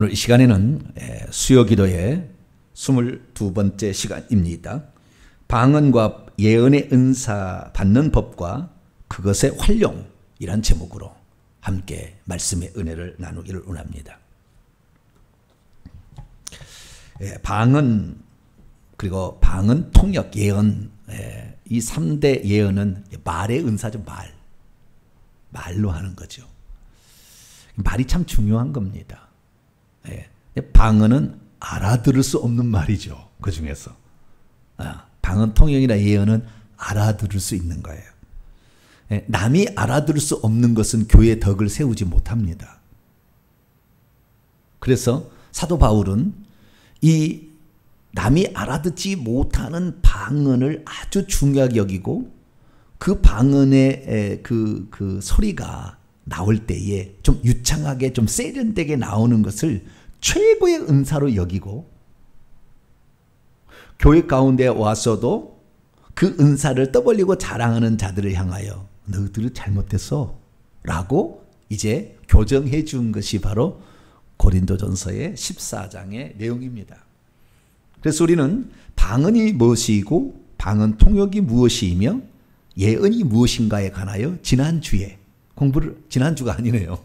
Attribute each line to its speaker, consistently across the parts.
Speaker 1: 오늘 이 시간에는 수요기도의 22번째 시간입니다. 방언과 예언의 은사 받는 법과 그것의 활용이란 제목으로 함께 말씀의 은혜를 나누기를 원합니다. 방언 그리고 방언, 통역, 예언, 이 3대 예언은 말의 은사죠. 말로 하는 거죠. 말이 참 중요한 겁니다. 방언은 알아들을 수 없는 말이죠. 그 중에서 방언, 통역이나 예언은 알아들을 수 있는 거예요. 남이 알아들을 수 없는 것은 교회의 덕을 세우지 못합니다. 그래서 사도 바울은 이 남이 알아듣지 못하는 방언을 아주 중요하게 여기고 그 방언의 그 소리가 나올 때에 좀 유창하게 좀 세련되게 나오는 것을 최고의 은사로 여기고 교회 가운데 와서도 그 은사를 떠벌리고 자랑하는 자들을 향하여 너희들은 잘못됐어 라고 이제 교정해 준 것이 바로 고린도전서의 14장의 내용입니다. 그래서 우리는 방언이 무엇이고 방언 통역이 무엇이며 예언이 무엇인가에 관하여 지난주에 지난주가 아니네요.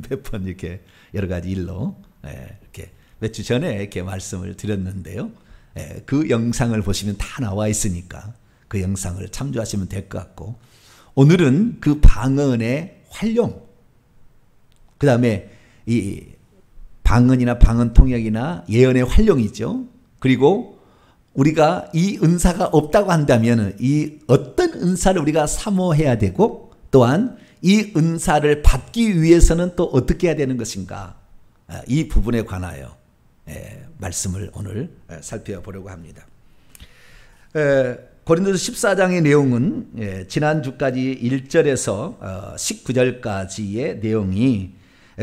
Speaker 1: 몇 번 이렇게 여러 가지 일로 이렇게 몇 주 전에 이렇게 말씀을 드렸는데요. 그 영상을 보시면 다 나와 있으니까 그 영상을 참조하시면 될 것 같고 오늘은 그 방언의 활용 그 다음에 이 방언이나 방언 통역이나 예언의 활용이죠. 그리고 우리가 이 은사가 없다고 한다면 이 어떤 은사를 우리가 사모해야 되고 또한 이 은사를 받기 위해서는 또 어떻게 해야 되는 것인가 이 부분에 관하여 말씀을 오늘 살펴보려고 합니다. 고린도서 14장의 내용은 지난주까지 1절에서 19절까지의 내용이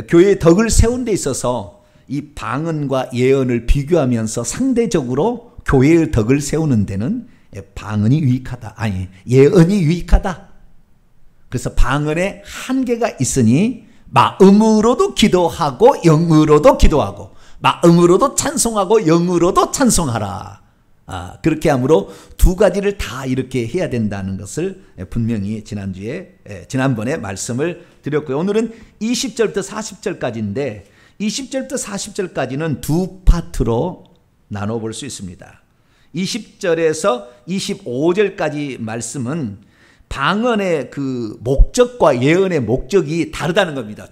Speaker 1: 교회의 덕을 세운 데 있어서 이 방언과 예언을 비교하면서 상대적으로 교회의 덕을 세우는 데는 방언이 유익하다. 아니 예언이 유익하다. 그래서 방언에 한계가 있으니 마음으로도 기도하고 영으로도 기도하고 마음으로도 찬송하고 영으로도 찬송하라. 그렇게 함으로 두 가지를 다 이렇게 해야 된다는 것을 분명히 지난번에 말씀을 드렸고요. 오늘은 20절부터 40절까지인데 20절부터 40절까지는 두 파트로 나눠볼 수 있습니다. 20절에서 25절까지 말씀은 방언의 그 목적과 예언의 목적이 다르다는 겁니다.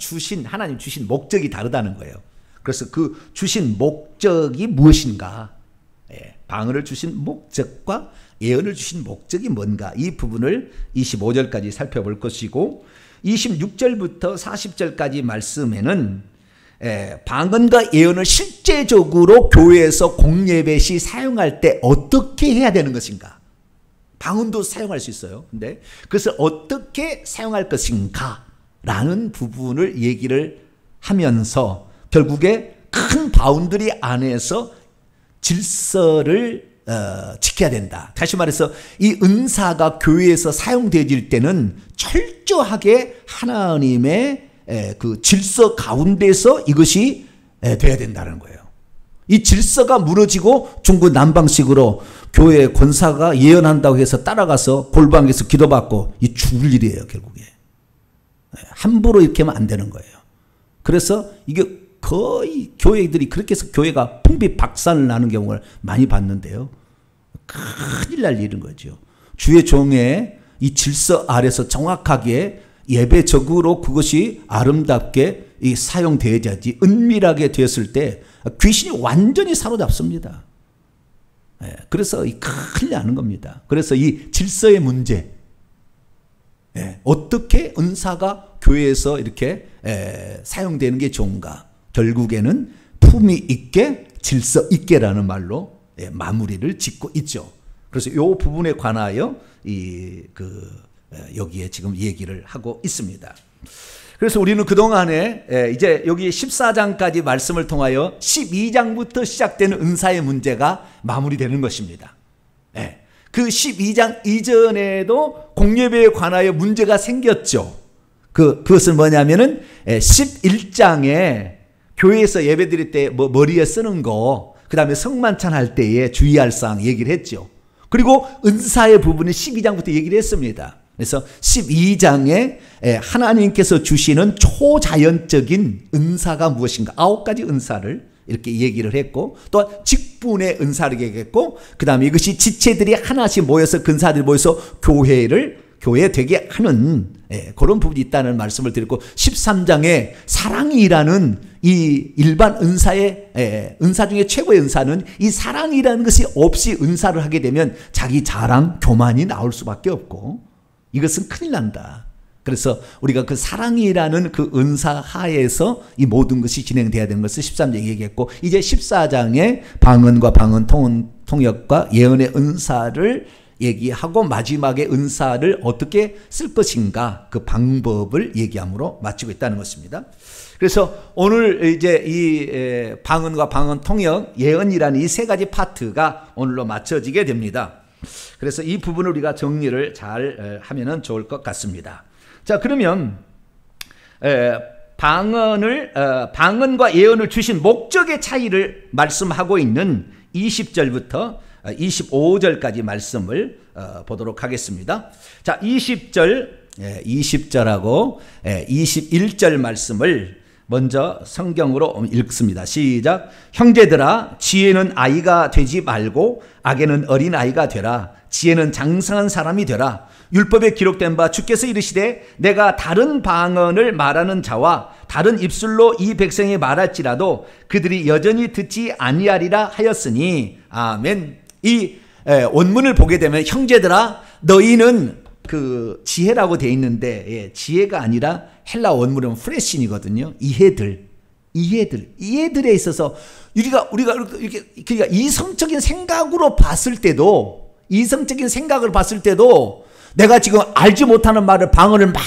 Speaker 1: 하나님 주신 목적이 다르다는 거예요. 그래서 그 주신 목적이 무엇인가? 방언을 주신 목적과 예언을 주신 목적이 뭔가? 이 부분을 25절까지 살펴볼 것이고 26절부터 40절까지 말씀에는 방언과 예언을 실제적으로 교회에서 공예배 시 사용할 때 어떻게 해야 되는 것인가? 방언도 사용할 수 있어요. 근데 그것을 어떻게 사용할 것인가? 라는 부분을 얘기를 하면서 결국에 큰 바운더리 안에서 질서를 지켜야 된다. 다시 말해서 이 은사가 교회에서 사용되어질 때는 철저하게 하나님의 그 질서 가운데서 이것이 돼야 된다는 거예요. 이 질서가 무너지고 중구난방식으로 교회 권사가 예언한다고 해서 따라가서 골방에서 기도받고 이 죽을 일이에요. 결국에 함부로 이렇게 하면 안 되는 거예요. 그래서 이게 거의 교회들이 그렇게 해서 교회가 풍비박산을 나는 경우를 많이 봤는데요. 큰일 날 일인 거죠. 주의 종의 이 질서 아래서 정확하게 예배적으로 그것이 아름답게 사용되어야지 은밀하게 되었을 때 귀신이 완전히 사로잡습니다. 그래서 큰일 나는 겁니다. 그래서 이 질서의 문제 어떻게 은사가 교회에서 이렇게 사용되는 게 좋은가? 결국에는 품위 있게 질서 있게라는 말로 마무리를 짓고 있죠. 그래서 이 부분에 관하여 여기에 지금 얘기를 하고 있습니다. 그래서 우리는 그동안에 이제 여기 14장까지 말씀을 통하여 12장부터 시작되는 은사의 문제가 마무리되는 것입니다. 그 12장 이전에도 공예배에 관하여 문제가 생겼죠. 그것은 뭐냐면은 11장에 교회에서 예배 드릴 때 뭐 머리에 쓰는 거, 그 다음에 성만찬 할 때에 주의할 사항 얘기를 했죠. 그리고 은사의 부분은 12장부터 얘기를 했습니다. 그래서 12장에 하나님께서 주시는 초자연적인 은사가 무엇인가, 9가지 은사를 이렇게 얘기를 했고, 또 직분의 은사를 얘기했고, 그 다음에 이것이 지체들이 하나씩 모여서, 근사들이 모여서 교회 되게 하는 그런 부분이 있다는 말씀을 드렸고, 13장에 사랑이라는 이 일반 은사의 은사 중에 최고의 은사는 이 사랑이라는 것이 없이 은사를 하게 되면 자기 자랑, 교만이 나올 수밖에 없고, 이것은 큰일 난다. 그래서 우리가 그 사랑이라는 그 은사 하에서 이 모든 것이 진행돼야 되는 것을 13장에 얘기했고, 이제 14장에 방언과 방언 통역과 예언의 은사를 얘기하고, 마지막에 은사를 어떻게 쓸 것인가 그 방법을 얘기함으로 마치고 있다는 것입니다. 그래서 오늘 이제 이 방언과 방언 통역, 예언이라는 이 세 가지 파트가 오늘로 마쳐지게 됩니다. 그래서 이 부분을 우리가 정리를 잘 하면은 좋을 것 같습니다. 자, 그러면 방언과 예언을 주신 목적의 차이를 말씀하고 있는 20절부터 25절까지 말씀을 보도록 하겠습니다. 자, 20절하고 21절 말씀을 먼저 성경으로 읽습니다. 시작. 형제들아, 지혜는 아이가 되지 말고 악에는 어린아이가 되라. 지혜는 장성한 사람이 되라. 율법에 기록된 바 주께서 이르시되 내가 다른 방언을 말하는 자와 다른 입술로 이 백성이 말할지라도 그들이 여전히 듣지 아니하리라 하였으니. 아멘. 이 원문을 보게 되면 형제들아, 너희는 그 지혜라고 되어 있는데, 지혜가 아니라 헬라 원문은 프레신이거든요. 이해들에 있어서 우리가 이렇게 그러니까 이성적인 생각을 봤을 때도 내가 지금 알지 못하는 말을 방언을 막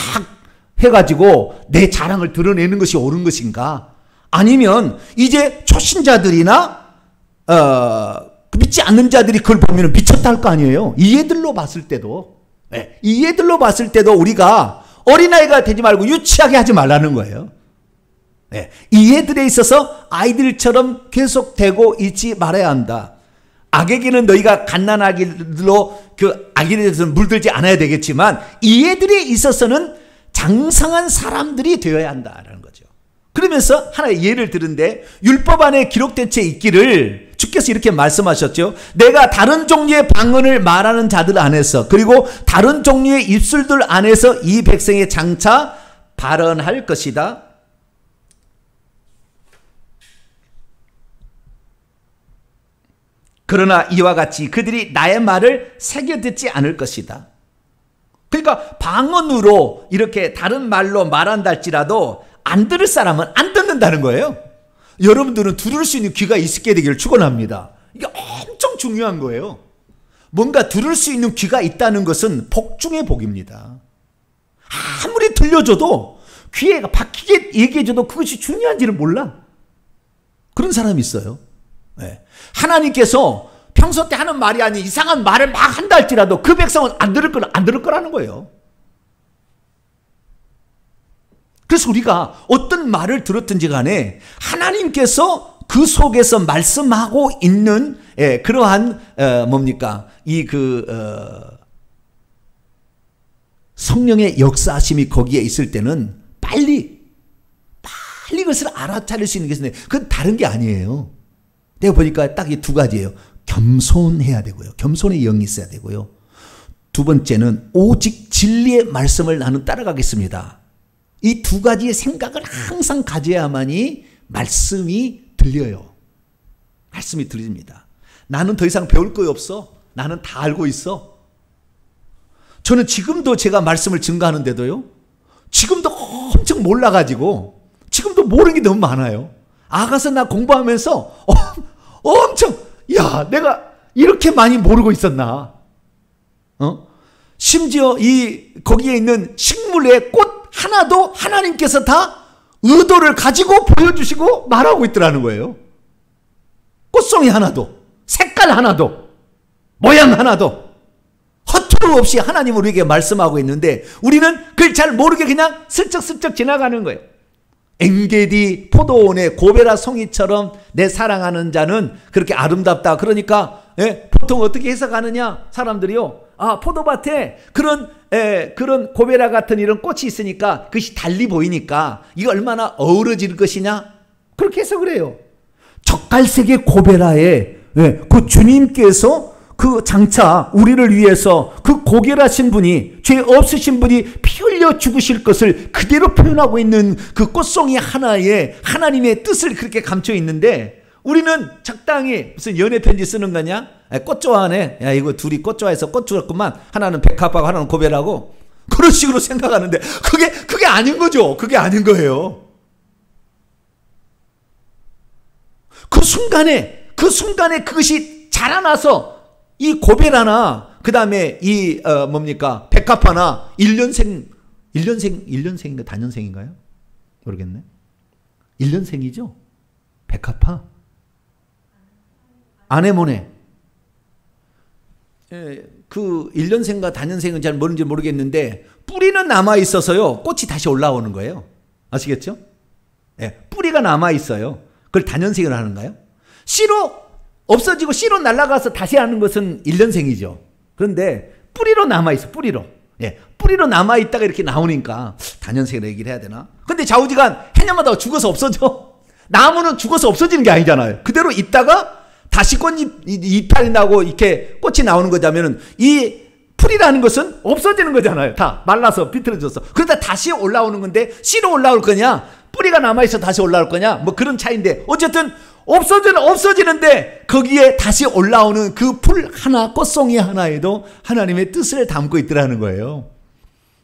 Speaker 1: 해가지고 내 자랑을 드러내는 것이 옳은 것인가? 아니면 이제 초신자들이나 믿지 않는 자들이 그걸 보면 미쳤다 할 거 아니에요. 이해들로 봤을 때도 우리가 어린아이가 되지 말고 유치하게 하지 말라는 거예요. 이해들에 있어서 아이들처럼 계속되고 있지 말아야 한다. 악에게는 너희가 갓난아기들로 그 아기에 대해서는 물들지 않아야 되겠지만, 이해들에 있어서는 장성한 사람들이 되어야 한다라는 거죠. 그러면서 하나의 예를 들은데, 율법 안에 기록된 채 있기를 주께서 이렇게 말씀하셨죠. 내가 다른 종류의 방언을 말하는 자들 안에서, 그리고 다른 종류의 입술들 안에서 이 백성의 장차 발언할 것이다. 그러나 이와 같이 그들이 나의 말을 새겨 듣지 않을 것이다. 그러니까 방언으로 이렇게 다른 말로 말한다 할지라도 안 들을 사람은 안 듣는다는 거예요. 여러분들은 들을 수 있는 귀가 있게 되기를 축원합니다. 이게 엄청 중요한 거예요. 뭔가 들을 수 있는 귀가 있다는 것은 복 중의 복입니다. 아무리 들려줘도 귀에 박히게 얘기해줘도 그것이 중요한지를 몰라. 그런 사람이 있어요. 하나님께서 평소 때 하는 말이 아닌 이상한 말을 막 한다 할지라도 그 백성은 안 들을 거라는 거예요. 그래서 우리가 어떤 말을 들었든지 간에 하나님께서 그 속에서 말씀하고 있는 그러한 성령의 역사하심이 거기에 있을 때는 빨리 그것을 알아차릴 수 있는 게 있는데, 그건 다른 게 아니에요. 내가 보니까 딱 이 두 가지예요. 겸손해야 되고요. 겸손의 영이 있어야 되고요. 두 번째는 오직 진리의 말씀을 나는 따라가겠습니다. 이 두 가지의 생각을 항상 가져야만이 말씀이 들려요. 말씀이 들립니다. 나는 더 이상 배울 거 없어. 나는 다 알고 있어. 저는 지금도 제가 말씀을 증거하는데도요, 지금도 엄청 몰라가지고 지금도 모르는 게 너무 많아요. 아가서 나 공부하면서 엄청, 야, 내가 이렇게 많이 모르고 있었나? 심지어 거기에 있는 식물의 꽃 하나도 하나님께서 다 의도를 가지고 보여주시고 말하고 있더라는 거예요. 꽃송이 하나도, 색깔 하나도, 모양 하나도 허투루 없이 하나님은 우리에게 말씀하고 있는데, 우리는 그걸 잘 모르게 그냥 슬쩍슬쩍 지나가는 거예요. 엔게디 포도원의 고베라 송이처럼 내 사랑하는 자는 그렇게 아름답다. 그러니까 보통 어떻게 해석하느냐? 사람들이요. 포도밭에 그런 고베라 같은 이런 꽃이 있으니까 그것이 달리 보이니까 이거 얼마나 어우러질 것이냐? 그렇게 해석을 해요. 젓갈색의 고베라에 그 주님께서 그 장차 우리를 위해서 그 고결하신 분이, 죄 없으신 분이 피 흘려 죽으실 것을 그대로 표현하고 있는 그 꽃송이 하나에 하나님의 뜻을 그렇게 감춰 있는데, 우리는 적당히 무슨 연애 편지 쓰는 거냐? 꽃 좋아하네. 야, 이거 둘이 꽃 좋아해서 꽃 주었구만. 하나는 백합하고 하나는 고베라고. 그런 식으로 생각하는데 그게 아닌 거죠. 그게 아닌 거예요. 그 순간에 그것이 자라나서 이 고베라나 그 다음에 이 백합화나 1년생인가 단년생인가요? 모르겠네. 1년생이죠? 백합화? 아네모네. 그 1년생과 단년생은 잘 모르는지 모르겠는데 뿌리는 남아있어서요 꽃이 다시 올라오는 거예요. 아시겠죠? 뿌리가 남아있어요. 그걸 단년생으로 하는가요? 씨로 없어지고 씨로 날아가서 다시 하는 것은 1년생이죠. 그런데 뿌리로 남아있어. 뿌리로 남아있다가 이렇게 나오니까 단년생으로 얘기를 해야 되나? 근데 좌우지간 해년마다 죽어서 없어져. 나무는 죽어서 없어지는 게 아니잖아요. 그대로 있다가 다시 이파리 나고 이렇게 꽃이 나오는 거자면은 이 풀이라는 것은 없어지는 거잖아요. 다 말라서 비틀어져서. 그러다 다시 올라오는 건데 씨로 올라올 거냐? 뿌리가 남아있어 다시 올라올 거냐? 뭐 그런 차이인데 어쨌든 없어지는데 거기에 다시 올라오는 그 풀 하나, 꽃송이 하나에도 하나님의 뜻을 담고 있더라는 거예요.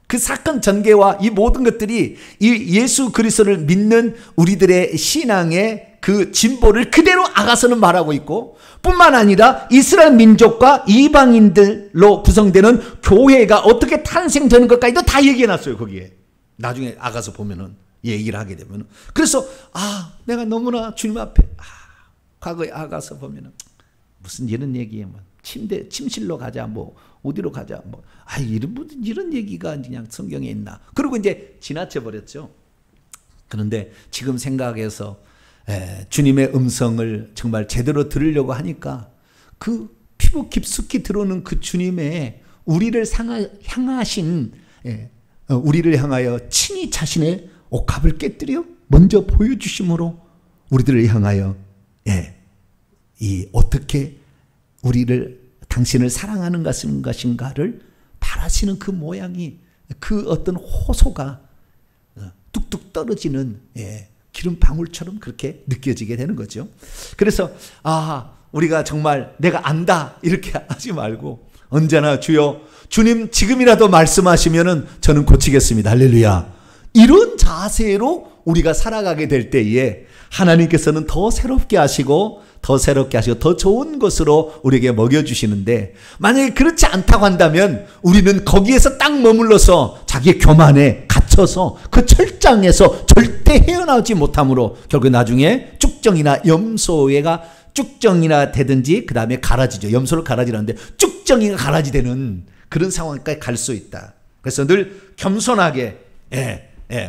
Speaker 1: 그 사건 전개와 이 모든 것들이 이 예수 그리스도를 믿는 우리들의 신앙의 그 진보를 그대로 아가서는 말하고 있고, 뿐만 아니라 이스라엘 민족과 이방인들로 구성되는 교회가 어떻게 탄생되는 것까지도 다 얘기해놨어요. 거기에 나중에 아가서 보면은 얘기를 하게 되면. 그래서 내가 너무나 주님 앞에 과거에 아가서 보면은 무슨 이런 얘기에 뭐 침실로 가자, 뭐 어디로 가자, 뭐 이런 얘기가 그냥 성경에 있나. 그리고 이제 지나쳐 버렸죠. 그런데 지금 생각해서 주님의 음성을 정말 제대로 들으려고 하니까 그 피부 깊숙이 들어오는 그 주님의 우리를 향하신 우리를 향하여 친히 자신의 옥합을 깨뜨려 먼저 보여주심으로 우리들을 향하여 이 어떻게 당신을 사랑하는 것인가를 바라시는 그 모양이, 그 어떤 호소가 뚝뚝 떨어지는 기름 방울처럼 그렇게 느껴지게 되는 거죠. 그래서 우리가 정말 내가 안다 이렇게 하지 말고 언제나 주님 지금이라도 말씀하시면은 저는 고치겠습니다. 할렐루야. 이런 자세로 우리가 살아가게 될 때에 하나님께서는 더 새롭게 하시고 더 좋은 것으로 우리에게 먹여주시는데, 만약에 그렇지 않다고 한다면 우리는 거기에서 딱 머물러서 자기의 교만에 갇혀서 그 철장에서 절대 헤어나오지 못함으로 결국 나중에 쭉정이나 염소가 쭉정이나 되든지 그 다음에 가라지죠. 염소를 가라지라는데 쭉정이가 가라지 되는 그런 상황까지 갈 수 있다. 그래서 늘 겸손하게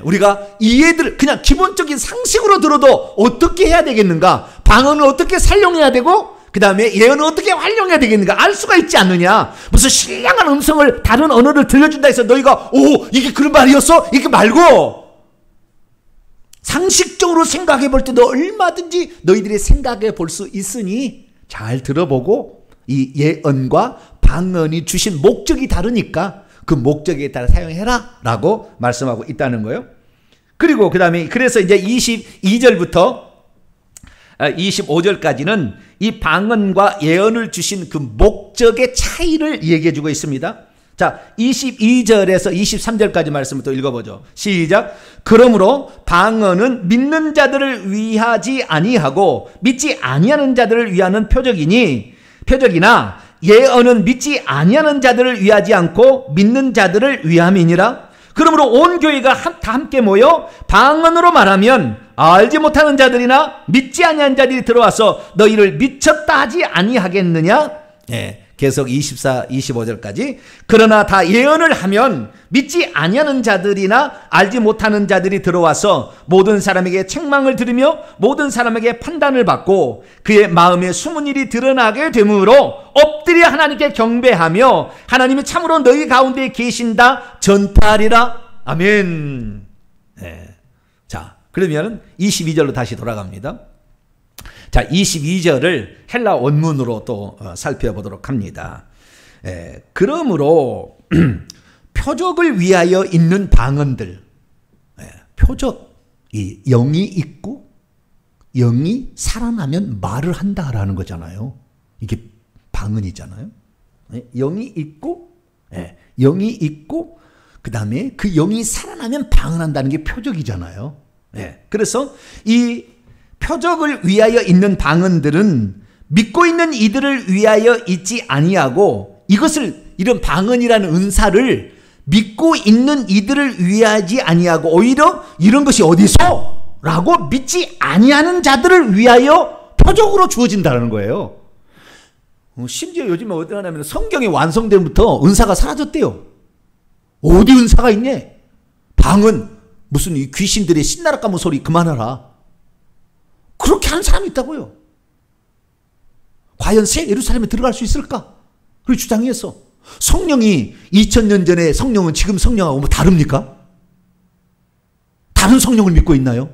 Speaker 1: 우리가 이해들 그냥 기본적인 상식으로 들어도 어떻게 해야 되겠는가, 방언을 어떻게 살용해야 되고 그 다음에 예언을 어떻게 활용해야 되겠는가 알 수가 있지 않느냐. 무슨 신령한 음성을 다른 언어를 들려준다 해서 너희가 이게 그런 말이었어? 이게 말고 상식적으로 생각해 볼 때도 얼마든지 너희들이 생각해 볼 수 있으니 잘 들어보고 이 예언과 방언이 주신 목적이 다르니까 그 목적에 따라 사용해라 라고 말씀하고 있다는 거예요. 그리고 그 다음에 그래서 이제 22절부터 25절까지는 이 방언과 예언을 주신 그 목적의 차이를 얘기해 주고 있습니다. 자, 22절에서 23절까지 말씀을 또 읽어보죠. 시작. 그러므로 방언은 믿는 자들을 위하지 아니하고 믿지 아니하는 자들을 위하는 표적이나 예언은 믿지 아니하는 자들을 위하지 않고 믿는 자들을 위함이니라. 그러므로 온 교회가 다 함께 모여 방언으로 말하면 알지 못하는 자들이나 믿지 아니하는 자들이 들어와서 너희를 미쳤다 하지 아니하겠느냐. 계속 24, 25절까지. 그러나 다 예언을 하면 믿지 아니하는 자들이나 알지 못하는 자들이 들어와서 모든 사람에게 책망을 들으며 모든 사람에게 판단을 받고 그의 마음에 숨은 일이 드러나게 되므로 엎드려 하나님께 경배하며 하나님이 참으로 너희 가운데 계신다 전파하리라. 아멘. 네. 자, 그러면 22절로 다시 돌아갑니다. 자, 22절을 헬라 원문으로 또 살펴보도록 합니다. 그러므로 표적을 위하여 있는 방언들, 표적, 이 영이 있고 영이 살아나면 말을 한다라는 거잖아요. 이게 방언이잖아요. 영이 있고, 영이 있고, 그 다음에 그 영이 살아나면 방언한다는 게 표적이잖아요. 그래서 이 표적을 위하여 있는 방언들은 믿고 있는 이들을 위하여 있지 아니하고 이런 방언이라는 은사를 믿고 있는 이들을 위하지 아니하고 오히려 이런 것이 어디서? 라고 믿지 아니하는 자들을 위하여 표적으로 주어진다는 거예요. 심지어 요즘에 어디 하냐면 성경이 완성된부터 은사가 사라졌대요. 어디 은사가 있냐? 방언, 무슨 이 귀신들의 신나라 까문 소리 그만하라. 그렇게 하는 사람이 있다고요. 과연 새 예루살렘에 들어갈 수 있을까? 그렇게 주장해서 성령이 2000년 전에 성령은 지금 성령하고 뭐 다릅니까? 다른 성령을 믿고 있나요?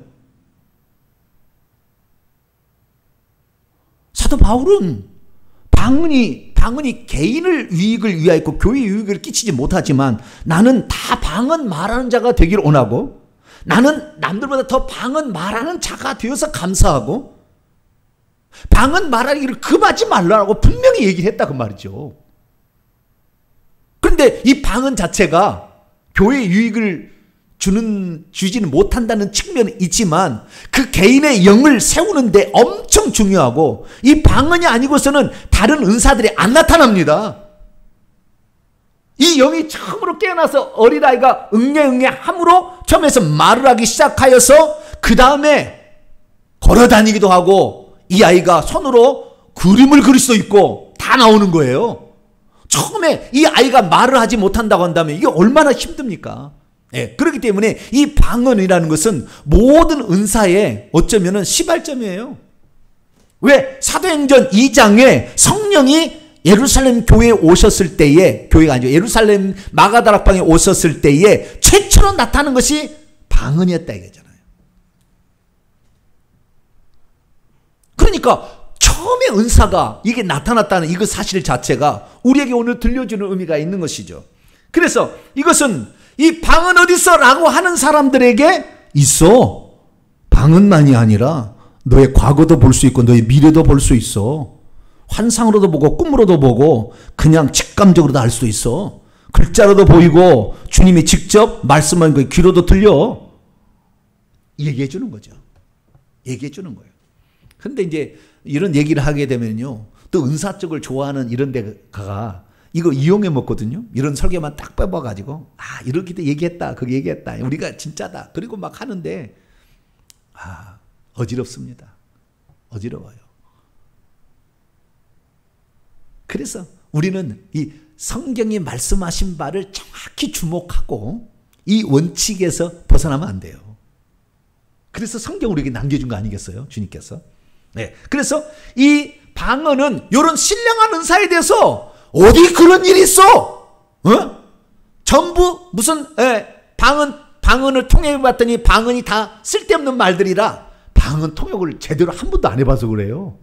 Speaker 1: 사도 바울은 방언이 개인을 유익을 위하였고 교회 유익을 끼치지 못하지만 나는 다 방언 말하는 자가 되기를 원하고 나는 남들보다 더 방언 말하는 자가 되어서 감사하고 방언 말하기를 금하지 말라고 분명히 얘기를 했다 그 말이죠. 그런데 이 방언 자체가 교회 유익을 주지는 못한다는 측면이 있지만 그 개인의 영을 세우는데 엄청 중요하고 이 방언이 아니고서는 다른 은사들이 안 나타납니다. 이 영이 처음으로 깨어나서 어린아이가 응애 함으로 처음에서 말을 하기 시작하여서 그 다음에 걸어다니기도 하고 이 아이가 손으로 그림을 그릴 수도 있고 다 나오는 거예요. 처음에 이 아이가 말을 하지 못한다고 한다면 이게 얼마나 힘듭니까? 그렇기 때문에 이 방언이라는 것은 모든 은사의 어쩌면은 시발점이에요. 왜? 사도행전 2장에 성령이 예루살렘 교회에 오셨을 때에, 교회가 아니죠. 예루살렘 마가다락방에 오셨을 때에 최초로 나타난 것이 방언이었다 이거잖아요. 그러니까 처음에 은사가 이게 나타났다는 이거 사실 자체가 우리에게 오늘 들려주는 의미가 있는 것이죠. 그래서 이것은 이 방언 어딨어? 라고 하는 사람들에게 있어. 방언만이 아니라 너의 과거도 볼 수 있고 너의 미래도 볼 수 있어. 환상으로도 보고 꿈으로도 보고 그냥 직감적으로도 알 수도 있어. 글자로도 보이고 주님이 직접 말씀한 그 귀로도 들려. 얘기해 주는 거죠. 얘기해 주는 거예요. 근데 이제 이런 얘기를 하게 되면요. 또 은사 쪽을 좋아하는 이런 데가 이거 이용해 먹거든요. 이런 설교만 딱 뽑아가지고 이렇게 얘기했다. 그게 얘기했다. 우리가 진짜다. 그리고 막 하는데 어지럽습니다. 어지러워요. 그래서 우리는 이 성경이 말씀하신 바를 정확히 주목하고 이 원칙에서 벗어나면 안 돼요. 그래서 성경 우리에게 남겨준 거 아니겠어요? 주님께서. 그래서 이 방언은 이런 신령한 은사에 대해서 어디 그런 일이 있어? 전부 무슨 방언을 통역해 봤더니 방언이 다 쓸데없는 말들이라 방언 통역을 제대로 한 번도 안 해봐서 그래요.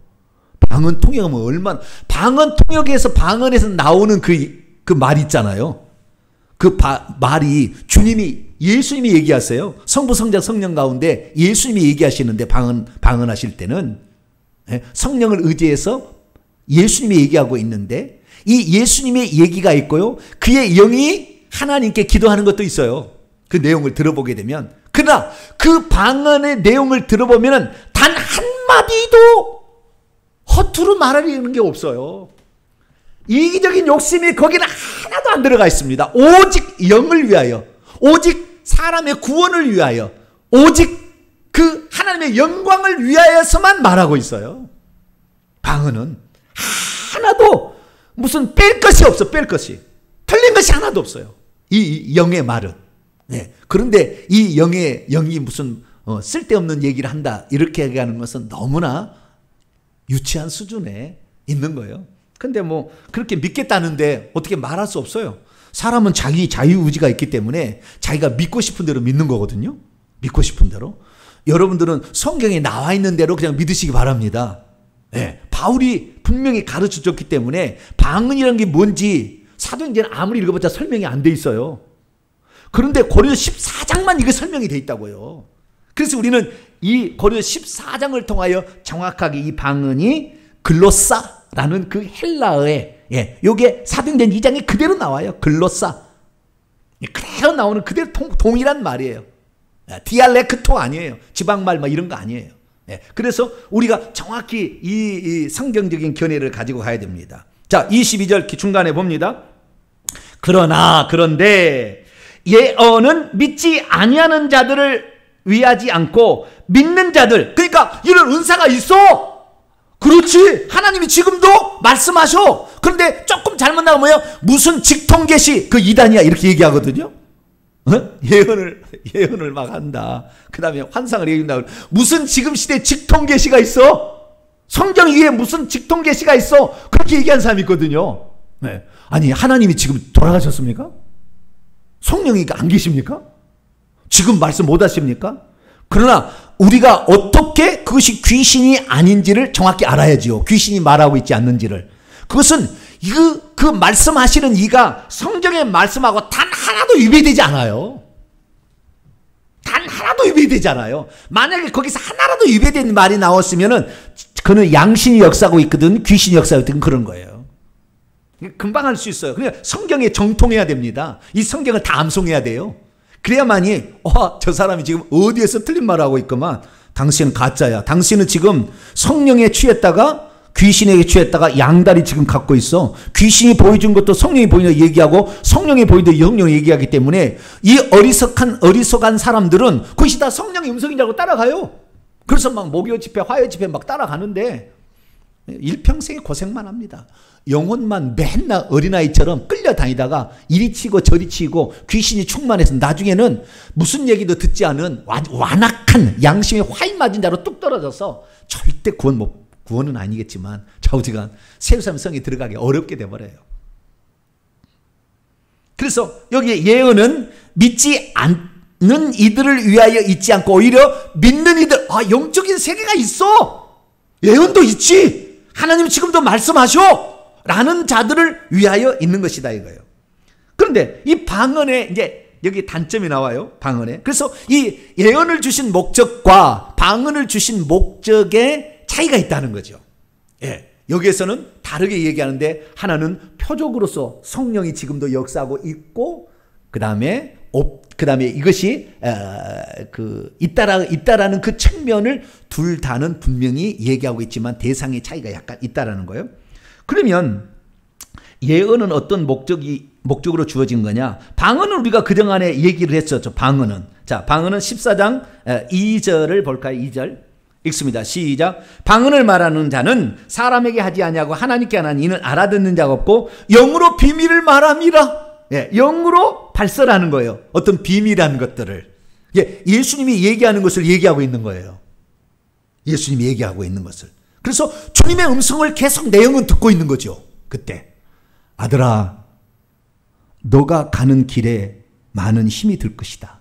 Speaker 1: 방언 통역하면 얼마나 방언 통역에서 방언에서 나오는 그 말 있잖아요. 그 말이 예수님이 얘기하세요. 성부 성자 성령 가운데 예수님이 얘기하시는데 방언하실 때는 성령을 의지해서 예수님이 얘기하고 있는데 이 예수님의 얘기가 있고요. 그의 영이 하나님께 기도하는 것도 있어요. 그 내용을 들어보게 되면. 그러나 그 방언의 내용을 들어보면 단 한마디도 허투루 말하려는 게 없어요. 이기적인 욕심이 거기는 하나도 안 들어가 있습니다. 오직 영을 위하여, 오직 사람의 구원을 위하여, 오직 그 하나님의 영광을 위하여서만 말하고 있어요. 방언은 하나도 무슨 뺄 것이 없어. 뺄 것이. 틀린 것이 하나도 없어요. 이 영의 말은. 네. 그런데 이 영이 무슨 쓸데없는 얘기를 한다 이렇게 얘기하는 것은 너무나 유치한 수준에 있는 거예요. 근데 뭐 그렇게 믿겠다는데 어떻게 말할 수 없어요. 사람은 자기 자유의지가 있기 때문에 자기가 믿고 싶은 대로 믿는 거거든요. 믿고 싶은 대로. 여러분들은 성경에 나와 있는 대로 그냥 믿으시기 바랍니다. 네. 바울이 분명히 가르쳐 줬기 때문에 방언이라는 게 뭔지 사도행전 아무리 읽어봤자 설명이 안 돼 있어요. 그런데 고린도서 14장만 이게 설명이 돼 있다고요. 그래서 우리는 이 고린도서 14장을 통하여 정확하게 이 방언이 글로사라는 그 헬라어에 요게 사도행전 2장에 그대로 나와요. 글로사. 그대로 나오는 그대로 동일한 말이에요. 디알렉토 아니에요. 지방말 막 이런 거 아니에요. 그래서 우리가 정확히 이 성경적인 견해를 가지고 가야 됩니다. 자, 22절 중간에 봅니다. 그런데 예언은 믿지 아니하는 자들을 위하지 않고 믿는 자들, 그러니까 이런 은사가 있어. 그렇지. 하나님이 지금도 말씀하셔. 그런데 조금 잘못 나오면 무슨 직통계시 그 이단이야 이렇게 얘기하거든요. 예언을 막 한다. 그 다음에 환상을 얘기한다. 무슨 지금 시대에 직통계시가 있어? 성경 위에 무슨 직통계시가 있어? 그렇게 얘기한 사람이 있거든요. 네. 아니 하나님이 지금 돌아가셨습니까? 성령이 안 계십니까? 지금 말씀 못 하십니까? 그러나 우리가 어떻게 그것이 귀신이 아닌지를 정확히 알아야지요. 귀신이 말하고 있지 않는지를. 그것은 그 말씀하시는 이가 성경의 말씀하고 단 하나도 위배되지 않아요. 단 하나도 위배되지 않아요. 만약에 거기서 하나라도 위배된 말이 나왔으면은 그는 양신이 역사하고 있거든, 귀신이 역사하고 있거든, 그런 거예요. 금방 할 수 있어요. 그냥 성경에 정통해야 됩니다. 이 성경을 다 암송해야 돼요. 그래야만이 저 사람이 지금 어디에서 틀린 말을 하고 있구만. 당신은 가짜야. 당신은 지금 성령에 취했다가 귀신에게 취했다가 양다리 지금 갖고 있어. 귀신이 보여준 것도 성령이 보이는 얘기하고 성령이 보이는 성령이 얘기하기 때문에 이 어리석한 사람들은 그것이 다 성령의 음성이라고 따라가요. 그래서 막 목요 집회, 화요 집회 막 따라가는데 일평생에 고생만 합니다. 영혼만 맨날 어린아이처럼 끌려다니다가 이리 치고 저리 치고 귀신이 충만해서 나중에는 무슨 얘기도 듣지 않은 완악한 양심에 화인 맞은 자로 뚝 떨어져서 절대 구원은 아니겠지만 좌우지간 세우삼 성에 들어가기 어렵게 돼버려요. 그래서 여기 예언은 믿지 않는 이들을 위하여 있지 않고 오히려 믿는 이들, 영적인 세계가 있어. 예언도 있지. 하나님 지금도 말씀하셔. 라는 자들을 위하여 있는 것이다 이거예요. 그런데 이 방언에 이제 여기 단점이 나와요. 방언에. 그래서 이 예언을 주신 목적과 방언을 주신 목적에 차이가 있다는 거죠. 예. 여기에서는 다르게 얘기하는데 하나는 표적으로서 성령이 지금도 역사하고 있고 그 다음에 이것이 있다라는 그 측면을 둘 다는 분명히 얘기하고 있지만 대상의 차이가 약간 있다라는 거예요. 그러면 예언은 어떤 목적으로 주어진 거냐? 방언은 우리가 그동안에 얘기를 했었죠. 방언은. 자, 방언은 14장 2절을 볼까요? 2절. 읽습니다. 시작. 방언을 말하는 자는 사람에게 하지 아니하고 하나님께 하나니 이는 알아듣는 자가 없고 영으로 비밀을 말함이라. 예, 영으로 발설하는 거예요. 어떤 비밀한 것들을. 예, 예수님이 얘기하는 것을 얘기하고 있는 거예요. 예수님이 얘기하고 있는 것을. 그래서 주님의 음성을 계속 내용은 듣고 있는 거죠. 그때. 아들아, 너가 가는 길에 많은 힘이 들 것이다.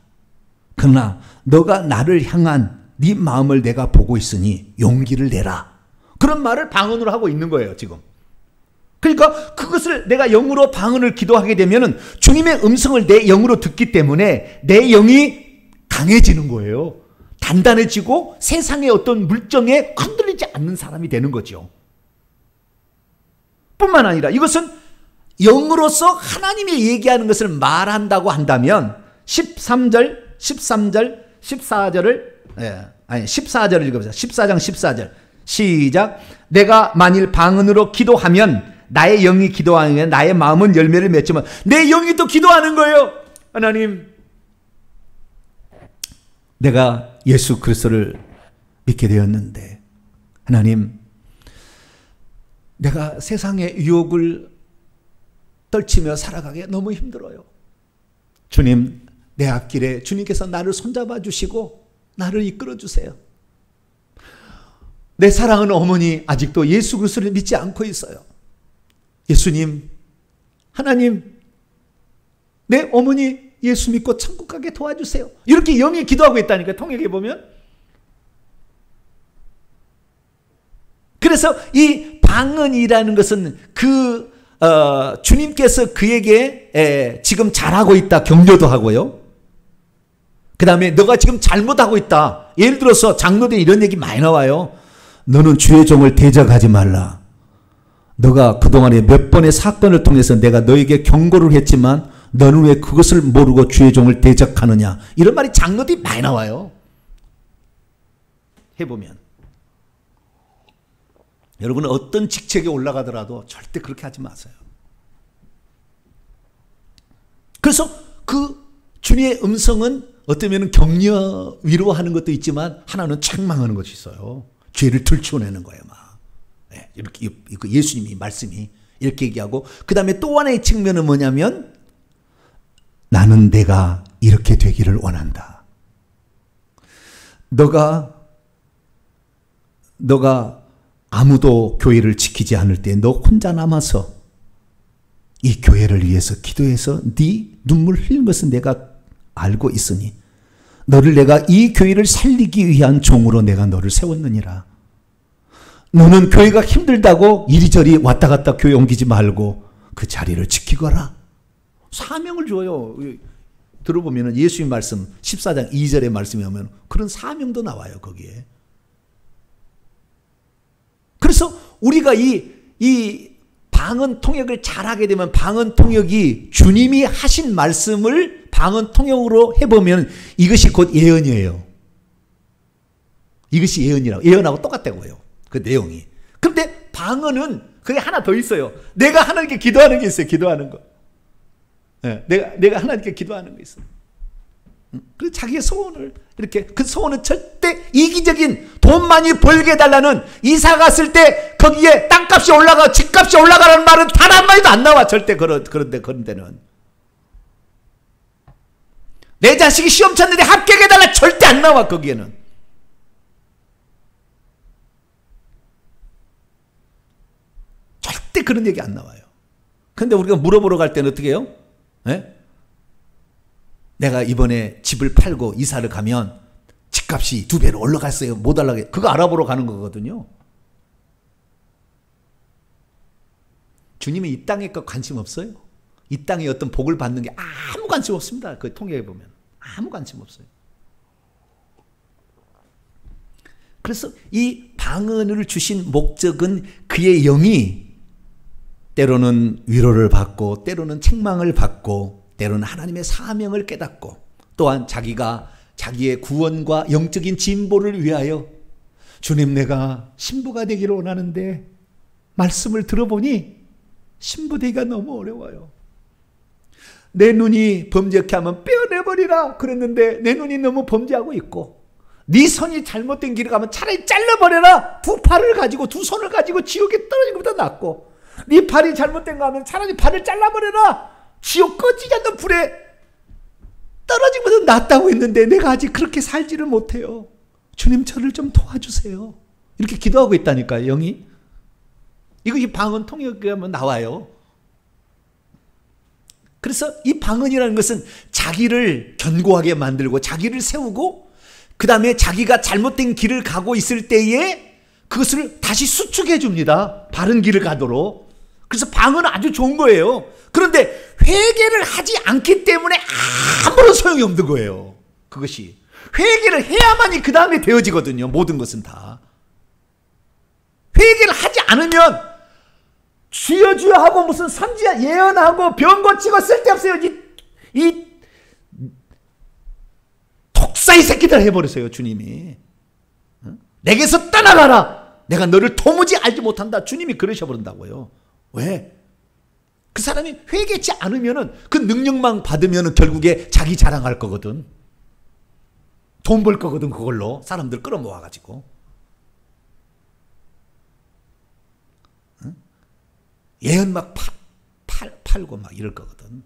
Speaker 1: 그러나 너가 나를 향한 네 마음을 내가 보고 있으니 용기를 내라. 그런 말을 방언으로 하고 있는 거예요, 지금. 그러니까 그것을 내가 영으로 방언을 기도하게 되면은 주님의 음성을 내 영으로 듣기 때문에 내 영이 강해지는 거예요. 단단해지고 세상의 어떤 물정에 흔들리지 않는 사람이 되는 거죠. 뿐만 아니라 이것은 영으로서 하나님이 얘기하는 것을 말한다고 한다면 13절, 14절을 14절을 읽어보세요. 14장 14절 시작. 내가 만일 방언으로 기도하면 나의 영이 기도하면 나의 마음은 열매를 맺지만 내 영이 또 기도하는 거예요. 하나님, 내가 예수 그리스도를 믿게 되었는데 하나님, 내가 세상의 유혹을 떨치며 살아가기가 너무 힘들어요. 주님, 내 앞길에 주님께서 나를 손잡아 주시고 나를 이끌어 주세요. 내 사랑하는 어머니 아직도 예수 그리스도를 믿지 않고 있어요. 예수님, 하나님, 내 어머니 예수 믿고 천국 가게 도와주세요. 이렇게 영이 기도하고 있다니까, 통역에 보면. 그래서 이 방언이라는 것은 주님께서 그에게 지금 잘하고 있다 격려도 하고요. 그 다음에 너가 지금 잘못하고 있다. 예를 들어서 장로들 이런 얘기 많이 나와요. 너는 주의 종을 대적하지 말라. 너가 그동안에 몇 번의 사건을 통해서 내가 너에게 경고를 했지만 너는 왜 그것을 모르고 주의 종을 대적하느냐. 이런 말이 장로들이 많이 나와요. 해보면. 여러분은 어떤 직책에 올라가더라도 절대 그렇게 하지 마세요. 그래서 그 주님의 음성은 어쩌면 격려, 위로하는 것도 있지만 하나는 책망하는 것이 있어요. 죄를 들추어내는 거예요. 막. 네, 이렇게 예수님이 말씀이 이렇게 얘기하고, 그 다음에 또 하나의 측면은 뭐냐면 나는 내가 이렇게 되기를 원한다. 너가 아무도 교회를 지키지 않을 때 너 혼자 남아서 이 교회를 위해서 기도해서 네 눈물 흘린 것은 내가 알고 있으니 너를 내가 이 교회를 살리기 위한 종으로 내가 너를 세웠느니라. 너는 교회가 힘들다고 이리저리 왔다 갔다 교회 옮기지 말고 그 자리를 지키거라. 사명을 줘요. 들어보면 예수님 말씀 14장 2절의 말씀이 오면 그런 사명도 나와요. 거기에. 그래서 우리가 이 방언 통역을 잘하게 되면 방언 통역이 주님이 하신 말씀을 방언 통역으로 해보면 이것이 곧 예언이에요. 이것이 예언이라고. 예언하고 똑같다고요. 그 내용이. 그런데 방언은 그게 하나 더 있어요. 내가 하나님께 기도하는 게 있어요. 기도하는 거. 네, 내가 하나님께 기도하는 게 있어요. 그래서 자기의 소원을 이렇게, 그 소원은 절대 이기적인 돈 많이 벌게 해달라는, 이사 갔을 때 거기에 땅값이 올라가 집값이 올라가라는 말은 단 한마디도 안 나와. 절대 그런 데는. 내 자식이 시험 쳤는데 합격해달라 절대 안 나와. 거기에는. 절대 그런 얘기 안 나와요. 근데 우리가 물어보러 갈 때는 어떻게 해요? 네? 내가 이번에 집을 팔고 이사를 가면 집값이 2배로 올라갔어요. 못 올라가게. 그거 알아보러 가는 거거든요. 주님이 이 땅에 관심 없어요. 이 땅에 어떤 복을 받는 게 아무 관심 없습니다. 그 통역해 보면. 아무 관심 없어요. 그래서 이 방언을 주신 목적은 그의 영이 때로는 위로를 받고 때로는 책망을 받고 때로는 하나님의 사명을 깨닫고 또한 자기가 자기의 구원과 영적인 진보를 위하여 주님, 내가 신부가 되기를 원하는데 말씀을 들어보니 신부 되기가 너무 어려워요. 내 눈이 범죄케 하면 떼어내버리라 그랬는데 내 눈이 너무 범죄하고 있고, 네 손이 잘못된 길을 가면 차라리 잘라버려라. 두 팔을 가지고 두 손을 가지고 지옥에 떨어지는 것보다 낫고, 네 팔이 잘못된 거 하면 차라리 팔을 잘라버려라. 지옥 꺼지지 않는 불에 떨어진 것은 낫다고 했는데 내가 아직 그렇게 살지를 못해요. 주님, 저를 좀 도와주세요. 이렇게 기도하고 있다니까요. 영이. 이것이 방언 통역에 하면 나와요. 그래서 이 방언이라는 것은 자기를 견고하게 만들고 자기를 세우고 그 다음에 자기가 잘못된 길을 가고 있을 때에 그것을 다시 수축해 줍니다. 바른 길을 가도록. 그래서 방언은 아주 좋은 거예요. 그런데 회개를 하지 않기 때문에 아무런 소용이 없는 거예요. 그것이. 회개를 해야만이 그 다음에 되어지거든요. 모든 것은 다. 회개를 하지 않으면 주여 주여 하고 무슨 선지자 예언하고 병 고치고 쓸데없어요. 이 독사의 새끼들 해버렸어요. 주님이. 내게서 떠나가라. 내가 너를 도무지 알지 못한다. 주님이 그러셔버린다고요. 왜? 그 사람이 회개치 않으면은 그 능력만 받으면은 결국에 자기 자랑할 거거든. 돈 벌 거거든. 그걸로 사람들 끌어모아가지고. 예언 막 팔고 막 이럴 거거든.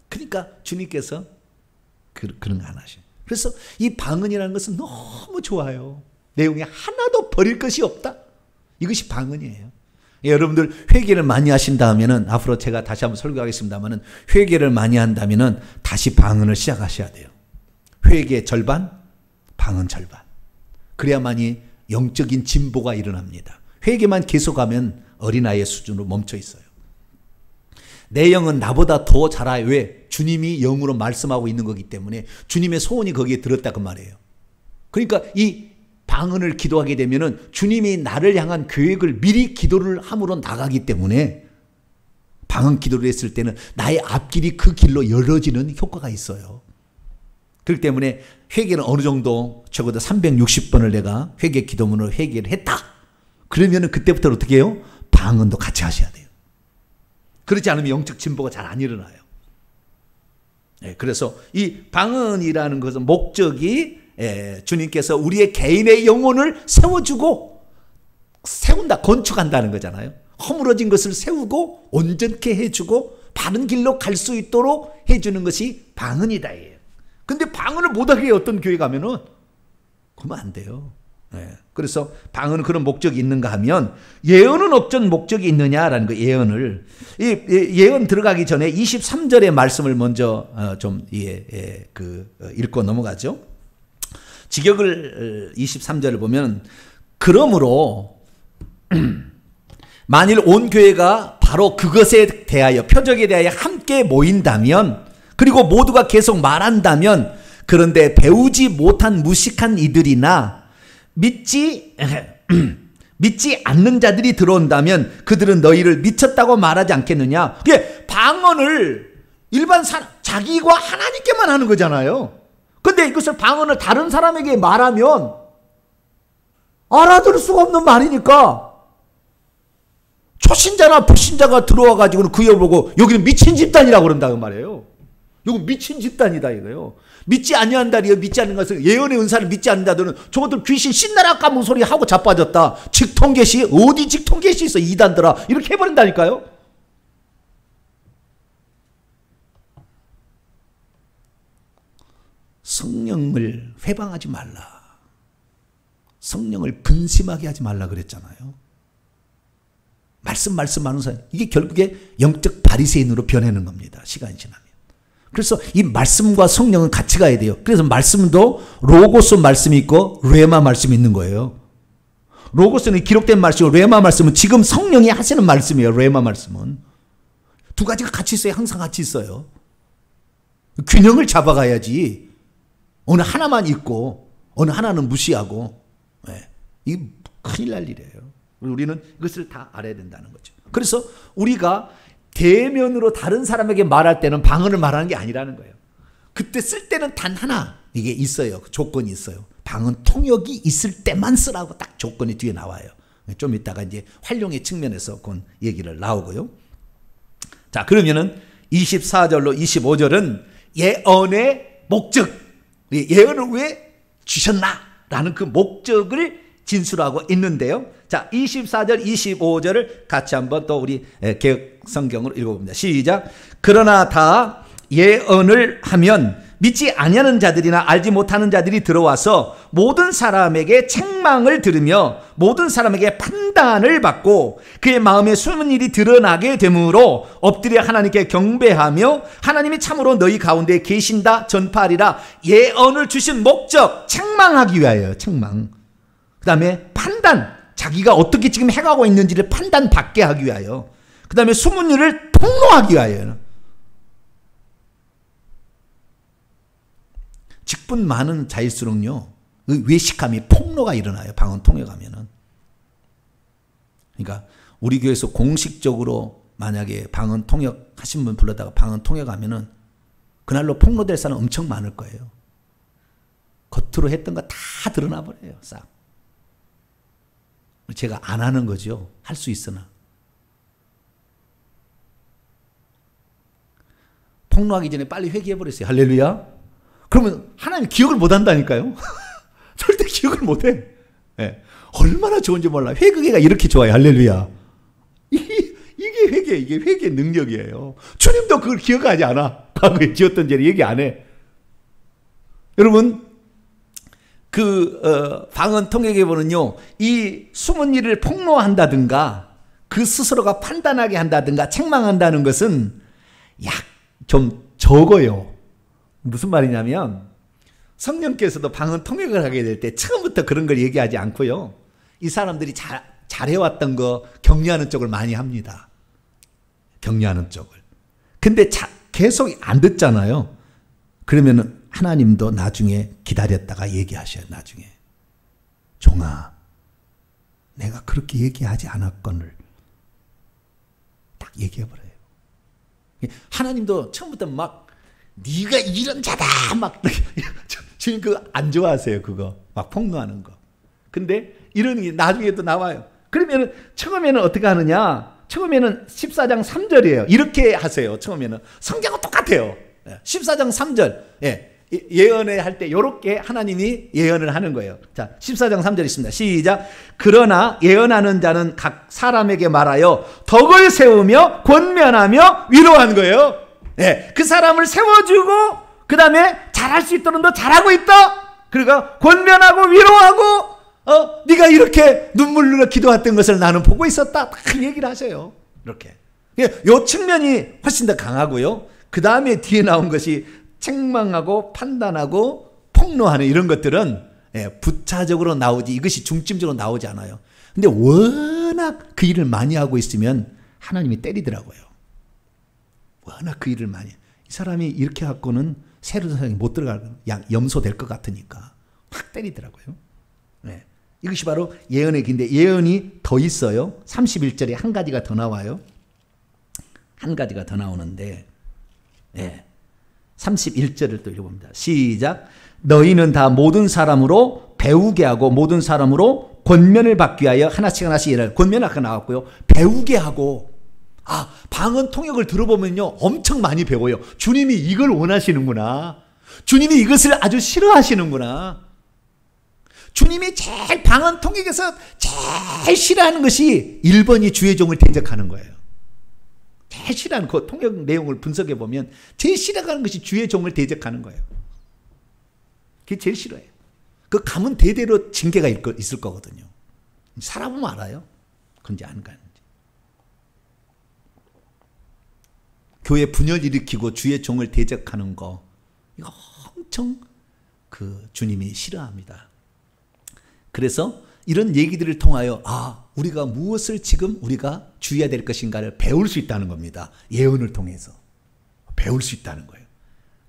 Speaker 1: 그러니까 주님께서 그런 거 안 하셔요. 그래서 이 방언이라는 것은 너무 좋아요. 내용이 하나도 버릴 것이 없다. 이것이 방언이에요. 여러분들 회개를 많이 하신다 하면은, 앞으로 제가 다시 한번 설교하겠습니다만은, 회개를 많이 한다면은 다시 방언을 시작하셔야 돼요. 회개 절반, 방언 절반. 그래야만이 영적인 진보가 일어납니다. 회개만 계속하면 어린아이의 수준으로 멈춰 있어요. 내 영은 나보다 더 잘 알아요. 왜? 주님이 영으로 말씀하고 있는 거기 때문에 주님의 소원이 거기에 들었다 그 말이에요. 그러니까 이 방언을 기도하게 되면은 주님이 나를 향한 계획을 미리 기도를 함으로 나가기 때문에, 방언 기도를 했을 때는 나의 앞길이 그 길로 열어지는 효과가 있어요. 그렇기 때문에 회개는 어느 정도, 적어도 360번을 내가 회개 기도문으로 회개를 했다. 그러면은 그때부터 어떻게 해요? 방언도 같이 하셔야 돼요. 그렇지 않으면 영적 진보가 잘 안 일어나요. 그래서 이 방언이라는 것은 목적이, 주님께서 우리의 개인의 영혼을 세운다, 건축한다는 거잖아요. 허물어진 것을 세우고 온전케 해주고 바른 길로 갈 수 있도록 해주는 것이 방언이다예요. 근데 방언을 못하게 해요. 어떤 교회 가면은. 그러면 안 돼요. 그래서 방언은 그런 목적이 있는가 하면, 예언은 어떤 목적이 있느냐라는 거. 예언을, 예언 들어가기 전에 23절의 말씀을 먼저 좀 읽고 넘어가죠. 직역을 23절을 보면, 그러므로 만일 온 교회가 바로 그것에 대하여, 표적에 대하여 함께 모인다면, 그리고 모두가 계속 말한다면, 그런데 배우지 못한 무식한 이들이나 믿지 않는 자들이 들어온다면 그들은 너희를 미쳤다고 말하지 않겠느냐. 그게 방언을 일반 사람, 자기와 하나님께만 하는 거잖아요. 근데 이것을 방언을 다른 사람에게 말하면 알아들을 수가 없는 말이니까, 초신자나 불신자가 들어와 가지고는 그 여 보고 여기는 미친 집단이라고 그런다고 말이에요. 이거 미친 집단이다 이거예요. 믿지 아니한다리요. 믿지 않는 것을, 예언의 은사를 믿지 않는다들은 저것들 귀신 신나라 까문 소리 하고 자빠졌다. 직통계시, 어디 직통계시 있어 이단들아, 이렇게 해버린다니까요. 성령을 회방하지 말라, 성령을 분심하게 하지 말라 그랬잖아요. 말씀하는 사람, 이게 결국에 영적 바리새인으로 변하는 겁니다. 시간이 지나면. 그래서 이 말씀과 성령은 같이 가야 돼요. 그래서 말씀도 로고스 말씀이 있고 레마 말씀이 있는 거예요. 로고스는 기록된 말씀이고, 레마 말씀은 지금 성령이 하시는 말씀이에요. 레마 말씀은 두 가지가 같이 있어요. 항상 같이 있어요. 균형을 잡아가야지 어느 하나만 있고 어느 하나는 무시하고, 이게 큰일 날 일이에요. 우리는 이것을 다 알아야 된다는 거죠. 그래서 우리가 대면으로 다른 사람에게 말할 때는 방언을 말하는 게 아니라는 거예요. 그때 쓸 때는 단 하나 이게 있어요. 조건이 있어요. 방언 통역이 있을 때만 쓰라고 딱 조건이 뒤에 나와요. 좀 이따가 이제 활용의 측면에서 그 얘기를 나오고요. 자, 그러면은 24절로 25절은 예언의 목적, 예언을 왜 주셨나라는 그 목적을 진술하고 있는데요. 자, 24절, 25절을 같이 한번 또 우리 개역 성경으로 읽어봅니다. 시작. 그러나 다 예언을 하면 믿지 아니하는 자들이나 알지 못하는 자들이 들어와서 모든 사람에게 책망을 들으며 모든 사람에게 판단을 받고 그의 마음에 숨은 일이 드러나게 되므로 엎드려 하나님께 경배하며 하나님이 참으로 너희 가운데 계신다 전파하리라. 예언을 주신 목적, 책망하기 위하여요. 책망. 그 다음에 판단, 자기가 어떻게 지금 해가고 있는지를 판단받게 하기 위하여. 그 다음에 숨은 일을 폭로하기 위하여. 직분 많은 자일수록요, 외식함이 폭로가 일어나요. 방언 통역하면은. 그러니까 우리 교회에서 공식적으로 만약에 방언 통역 하신 분 불러다가 방언 통역하면은 그날로 폭로될 사람 엄청 많을 거예요. 겉으로 했던 거 다 드러나 버려요. 싹. 제가 안 하는 거죠. 할 수 있으나. 폭로하기 전에 빨리 회개해버렸어요. 할렐루야. 그러면 하나님 기억을 못 한다니까요. 절대 기억을 못 해. 얼마나 좋은지 몰라. 회개가 이렇게 좋아요. 할렐루야. 이게 이게 회개의 능력이에요. 주님도 그걸 기억하지 않아. 과거에 지었던 죄를 얘기 안 해. 여러분, 방언 통역에 보면요, 이 숨은 일을 폭로한다든가 그 스스로가 판단하게 한다든가 책망한다는 것은 좀 적어요. 무슨 말이냐면 성령께서도 방언 통역을 하게 될 때 처음부터 그런 걸 얘기하지 않고요, 이 사람들이 잘해왔던 거 격려하는 쪽을 많이 합니다. 격려하는 쪽을. 근데 계속 안 듣잖아요. 그러면은 하나님도 나중에 기다렸다가 얘기하셔요. 나중에. 종아, 내가 그렇게 얘기하지 않았건을 딱 얘기해버려요. 하나님도 처음부터 막 네가 이런 자다 막 지금 그거 안 좋아하세요. 그거 막 폭로하는 거. 근데 이런 게 나중에도 나와요. 그러면 처음에는 어떻게 하느냐, 처음에는 14장 3절이에요. 이렇게 하세요. 처음에는 성경은 똑같아요. 14장 3절. 예언을 할 때 이렇게 하나님이 예언을 하는 거예요. 자, 14장 3절 있습니다. 시작. 그러나 예언하는 자는 각 사람에게 말하여 덕을 세우며 권면하며 위로한 거예요. 그 사람을 세워주고 그 다음에 잘할 수 있도록 너 잘하고 있다. 그러니까 권면하고 위로하고 네가 이렇게 눈물 흘려 기도했던 것을 나는 보고 있었다. 딱 얘기를 하셔요. 이렇게. 이 측면이 훨씬 더 강하고요. 그 다음에 뒤에 나온 것이 책망하고 판단하고 폭로하는 이런 것들은 부차적으로 나오지, 이것이 중점적으로 나오지 않아요. 근데 워낙 그 일을 많이 하고 있으면 하나님이 때리더라고요. 워낙 그 일을 많이. 이 사람이 이렇게 갖고는 새로운 세상에 못 들어갈, 염소될 것 같으니까 확 때리더라고요. 이것이 바로 예언의 길인데 예언이 더 있어요. 31절에 한 가지가 더 나와요. 한 가지가 더 나오는데 31절을 또 읽어봅니다. 시작. 너희는 다 모든 사람으로 배우게 하고 모든 사람으로 권면을 받기 위하여 하나씩 하나씩 예를. 권면 아까 나왔고요. 배우게 하고. 방언 통역을 들어보면요, 엄청 많이 배워요. 주님이 이걸 원하시는구나. 주님이 이것을 아주 싫어하시는구나. 주님이 제일 방언 통역에서 제일 싫어하는 것이 1번이 주의 종을 대적하는 거예요. 제일 싫어하는 그 통역 내용을 분석해 보면 제일 싫어하는 것이 주의 종을 대적하는 거예요. 그게 제일 싫어해요. 그 가면 대대로 징계가 있을 거거든요. 살아보면 알아요. 그런지 안 가는지. 교회 분열 일으키고 주의 종을 대적하는 거, 이거 엄청 주님이 싫어합니다. 그래서 이런 얘기들을 통하여 우리가 무엇을 지금 우리가 주의해야 될 것인가를 배울 수 있다는 겁니다. 예언을 통해서 배울 수 있다는 거예요.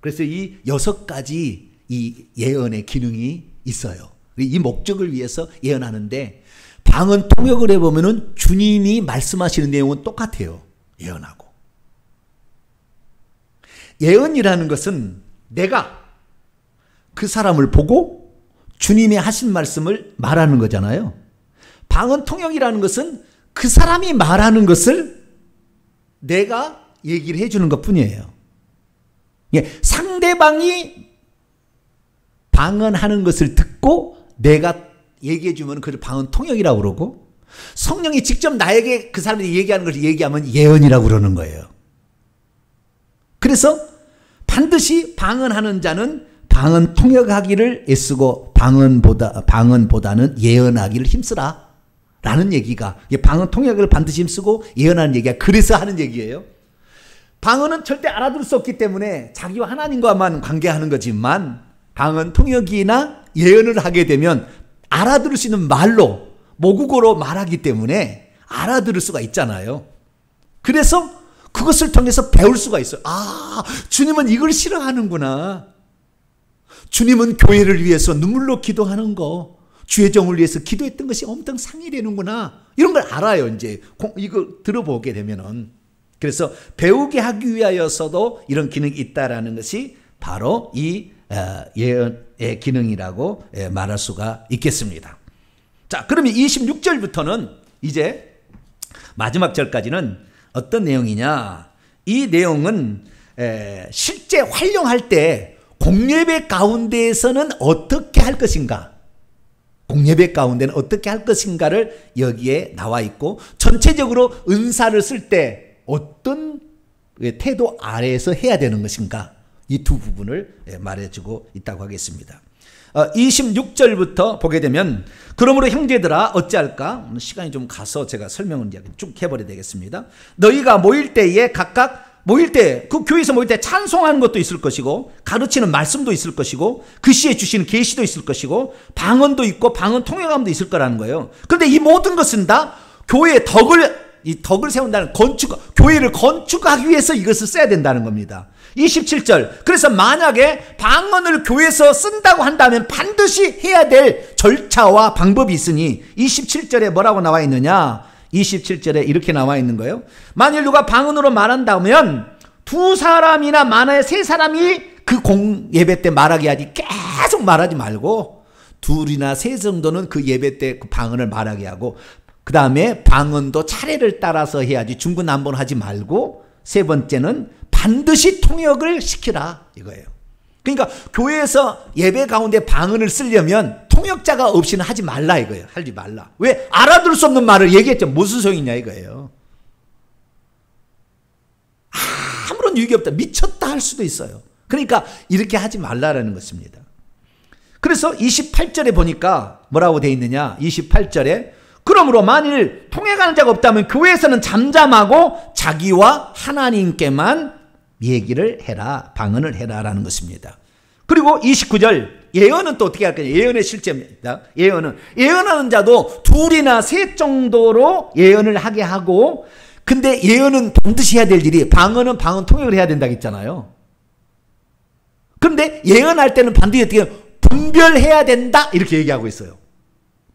Speaker 1: 그래서 이 6가지 이 예언의 기능이 있어요. 이 목적을 위해서 예언하는데 방언 통역을 해보면은 주님이 말씀하시는 내용은 똑같아요. 예언하고. 예언이라는 것은 내가 그 사람을 보고 주님이 하신 말씀을 말하는 거잖아요. 방언 통역이라는 것은 그 사람이 말하는 것을 내가 얘기를 해주는 것 뿐이에요. 상대방이 방언하는 것을 듣고 내가 얘기해주면 그걸 방언 통역이라고 그러고, 성령이 직접 나에게 그 사람이 얘기하는 것을 얘기하면 예언이라고 그러는 거예요. 그래서 반드시 방언하는 자는 방언 통역하기를 애쓰고 방언보다는 예언하기를 힘쓰라 라는 얘기가, 방언 통역을 반드시 힘쓰고 예언하는 얘기가 그래서 하는 얘기예요. 방언은 절대 알아들을 수 없기 때문에 자기와 하나님과만 관계하는 거지만 방언 통역이나 예언을 하게 되면 알아들을 수 있는 말로, 모국어로 말하기 때문에 알아들을 수가 있잖아요. 그래서 그것을 통해서 배울 수가 있어요. 주님은 이걸 싫어하는구나. 주님은 교회를 위해서 눈물로 기도하는 거, 주의 종을 위해서 기도했던 것이 엄청 상이 되는구나. 이런 걸 알아요. 이제 이거 들어보게 되면은. 그래서 배우게 하기 위하여서도 이런 기능이 있다라는 것이 바로 이 예언의 기능이라고 말할 수가 있겠습니다. 자, 그러면 26절부터는 이제 마지막 절까지는 어떤 내용이냐? 이 내용은 실제 활용할 때 공예배 가운데에서는 어떻게 할 것인가? 공예배 가운데는 어떻게 할 것인가를 여기에 나와 있고, 전체적으로 은사를 쓸 때 어떤 태도 아래에서 해야 되는 것인가, 이 두 부분을 말해주고 있다고 하겠습니다. 26절부터 보게 되면 그러므로 형제들아 어찌할까, 시간이 좀 가서 제가 설명을 쭉 해버려야 되겠습니다. 너희가 모일 때에 각각 모일 때, 그 교회에서 모일 때 찬송하는 것도 있을 것이고 가르치는 말씀도 있을 것이고 글씨에 주시는 계시도 있을 것이고 방언도 있고 방언 통역함도 있을 거라는 거예요. 그런데 이 모든 것은 다 교회의 덕을 세운다는 교회를 건축하기 위해서 이것을 써야 된다는 겁니다. 27절, 그래서 만약에 방언을 교회에서 쓴다고 한다면 반드시 해야 될 절차와 방법이 있으니 27절에 뭐라고 나와 있느냐, 27절에 이렇게 나와 있는 거예요. 만일 누가 방언으로 말한다면 2사람이나 많아야 3사람이 그 예배 때 말하게 하지, 계속 말하지 말고 2이나 3 정도는 그 예배 때 그 방언을 말하게 하고, 그 다음에 방언도 차례를 따라서 해야지 중구난방하지 말고, 3번째는 반드시 통역을 시키라 이거예요. 그러니까 교회에서 예배 가운데 방언을 쓰려면 통역자가 없이는 하지 말라 이거예요. 하지 말라. 왜? 알아들을 수 없는 말을 얘기했죠. 무슨 소용이냐 이거예요. 아무런 유익이 없다. 미쳤다 할 수도 있어요. 그러니까 이렇게 하지 말라라는 것입니다. 그래서 28절에 보니까 뭐라고 되어 있느냐, 28절에 그러므로 만일 통역하는 자가 없다면 교회에서는 잠잠하고 자기와 하나님께만 얘기를 해라, 방언을 해라라는 것입니다. 그리고 29절, 예언은 또 어떻게 할 거냐, 예언의 실제입니다. 예언하는 자도 2이나 3 정도로 예언을 하게 하고, 근데 예언은 반드시 해야 될 일이, 방언은 방언 통역을 해야 된다고 했잖아요. 그런데 예언할 때는 반드시 어떻게 분별해야 된다 이렇게 얘기하고 있어요.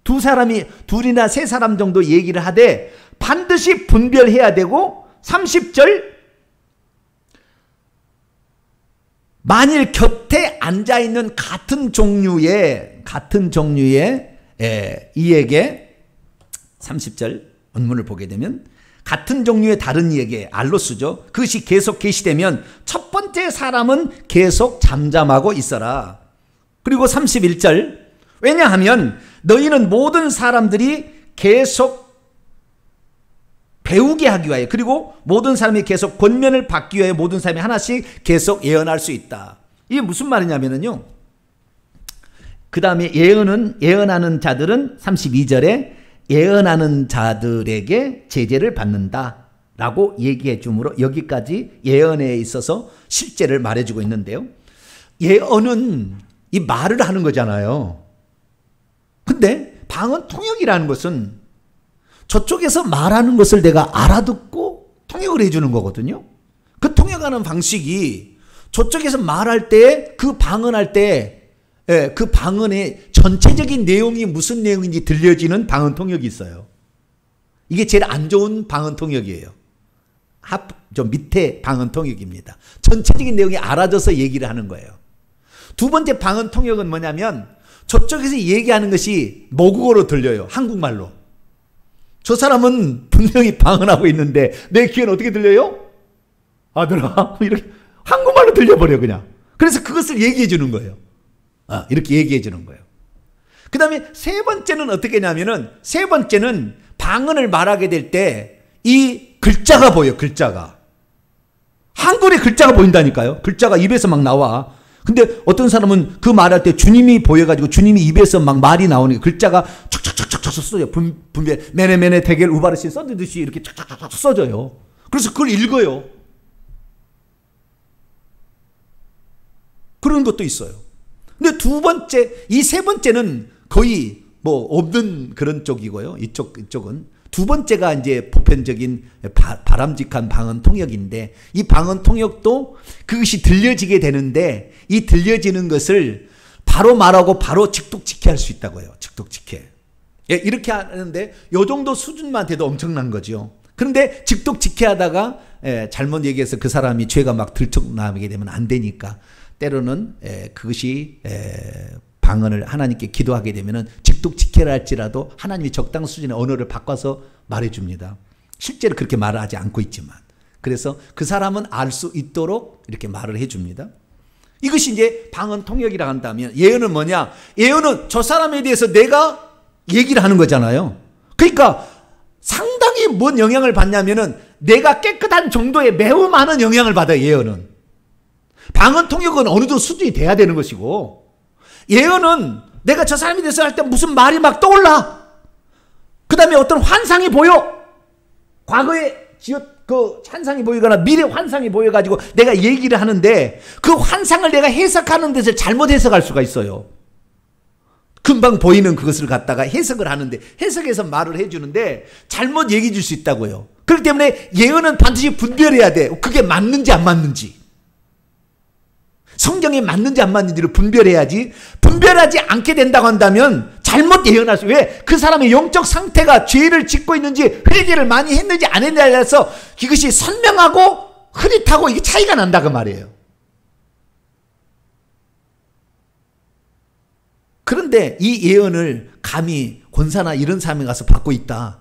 Speaker 1: 2이나 3사람 정도 얘기를 하되 반드시 분별해야 되고, 30절, 만일 곁에 앉아있는 같은 종류의 이에게, 30절 원문을 보게 되면 같은 종류의 다른 이에게, 알로스죠. 그것이 계속 계시되면 첫 번째 사람은 계속 잠잠하고 있어라. 그리고 31절, 왜냐하면 너희는 모든 사람들이 계속 배우게 하기 위하여, 그리고 모든 사람이 계속 권면을 받기 위하여 모든 사람이 하나씩 계속 예언할 수 있다. 이게 무슨 말이냐면요, 그 다음에 예언하는 자들은 32절에 예언하는 자들에게 제재를 받는다 라고 얘기해 주므로 여기까지 예언에 있어서 실제를 말해주고 있는데요. 예언은 이 말을 하는 거잖아요. 근데 방언 통역이라는 것은 저쪽에서 말하는 것을 내가 알아듣고 통역을 해주는 거거든요. 그 통역하는 방식이 저쪽에서 말할 때, 그 방언할 때, 그 방언의 전체적인 내용이 무슨 내용인지 들려지는 방언 통역이 있어요. 이게 제일 안 좋은 방언 통역이에요. 좀 밑에 방언 통역입니다. 전체적인 내용이 알아져서 얘기를 하는 거예요. 두 번째 방언 통역은 뭐냐면 저쪽에서 얘기하는 것이 모국어로 들려요. 한국말로. 저 사람은 분명히 방언하고 있는데 내 귀에는 어떻게 들려요? 아들아, 이렇게 한국말로 들려버려 그냥. 그래서 그것을 얘기해 주는 거예요. 이렇게 얘기해 주는 거예요. 그 다음에 3번째는 어떻게 하냐면은, 3번째는 방언을 말하게 될 때 이 글자가 보여. 글자가 한글의 글자가 보인다니까요. 글자가 입에서 막 나와. 근데 어떤 사람은 그 말할 때 주님이 보여가지고 주님이 입에서 막 말이 나오는 글자가 촥촥촥촥 써져요. 분별 메네메네 대겔 우바르시 써듯이 이렇게 촥촥촥 써져요. 그래서 그걸 읽어요. 그런 것도 있어요. 근데 이 3번째는 거의 뭐 없는 그런 쪽이고요. 이쪽은. 2번째가 이제 보편적인 바람직한 방언 통역인데, 이 방언 통역도 그것이 들려지게 되는데, 이 들려지는 것을 바로 말하고 바로 직독직해 할 수 있다고요. 직독직해. 이렇게 하는데 요 정도 수준만 돼도 엄청난 거죠. 그런데 직독직해 하다가 잘못 얘기해서 그 사람이 죄가 막 들통나게 되면 안 되니까, 때로는 그것이 방언을 하나님께 기도하게 되면은 직독직해라 할지라도 하나님이 적당 수준의 언어를 바꿔서 말해줍니다. 실제로 그렇게 말을 하지 않고 있지만, 그래서 그 사람은 알 수 있도록 이렇게 말을 해줍니다. 이것이 이제 방언 통역이라 한다면, 예언은 뭐냐? 예언은 저 사람에 대해서 내가 얘기를 하는 거잖아요. 그러니까 상당히 뭔 영향을 받냐면은 내가 깨끗한 정도의 매우 많은 영향을 받아요. 예언은. 방언 통역은 어느 정도 수준이 돼야 되는 것이고, 예언은 내가 저 사람이 돼서 할 때 무슨 말이 막 떠올라. 그 다음에 어떤 환상이 보여. 과거에 그 환상이 보이거나 미래 환상이 보여가지고 내가 얘기를 하는데 그 환상을 내가 해석하는 데서 잘못 해석할 수가 있어요. 금방 보이는 그것을 갖다가 해석을 하는데, 해석해서 말을 해주는데 잘못 얘기해 줄 수 있다고요. 그렇기 때문에 예언은 반드시 분별해야 돼. 그게 맞는지 안 맞는지. 성경에 맞는지 안 맞는지를 분별해야지. 분별하지 않게 된다고 한다면 잘못 예언할 수. 왜? 그 사람의 영적 상태가 죄를 짓고 있는지 회개를 많이 했는지 안 했느냐에 따라서 이것이 선명하고 흐릿하고 이게 차이가 난다 그 말이에요. 그런데 이 예언을 감히 권사나 이런 사람이 가서 받고 있다.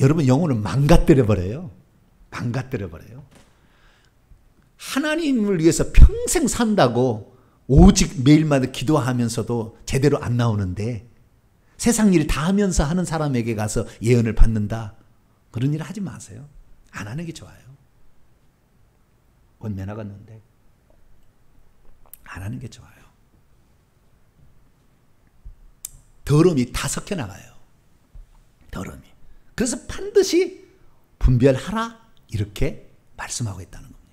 Speaker 1: 여러분 영혼을 망가뜨려버려요. 망가뜨려버려요. 하나님을 위해서 평생 산다고 오직 매일마다 기도하면서도 제대로 안 나오는데 세상 일 다 하면서 하는 사람에게 가서 예언을 받는다. 그런 일을 하지 마세요. 안 하는 게 좋아요. 원매 나갔는데 안 하는 게 좋아요. 더러움이 다 섞여 나가요. 더러움이. 그래서 반드시 분별하라 이렇게 말씀하고 있다는 겁니다.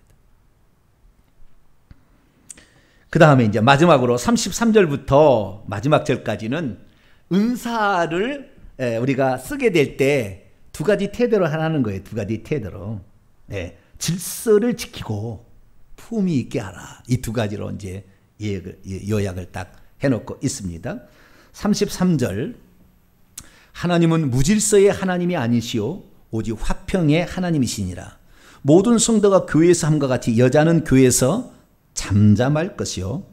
Speaker 1: 그 다음에 이제 마지막으로 33절부터 마지막 절까지는 은사를 우리가 쓰게 될 때 두 가지 태도로 하라는 거예요. 두 가지 태도로. 질서를 지키고 품위 있게 하라. 이 두 가지로 이제 요약을 딱 해놓고 있습니다. 33절. 하나님은 무질서의 하나님이 아니시오 오직 화평의 하나님이시니라. 모든 성도가 교회에서 함과 같이 여자는 교회에서 잠잠할 것이요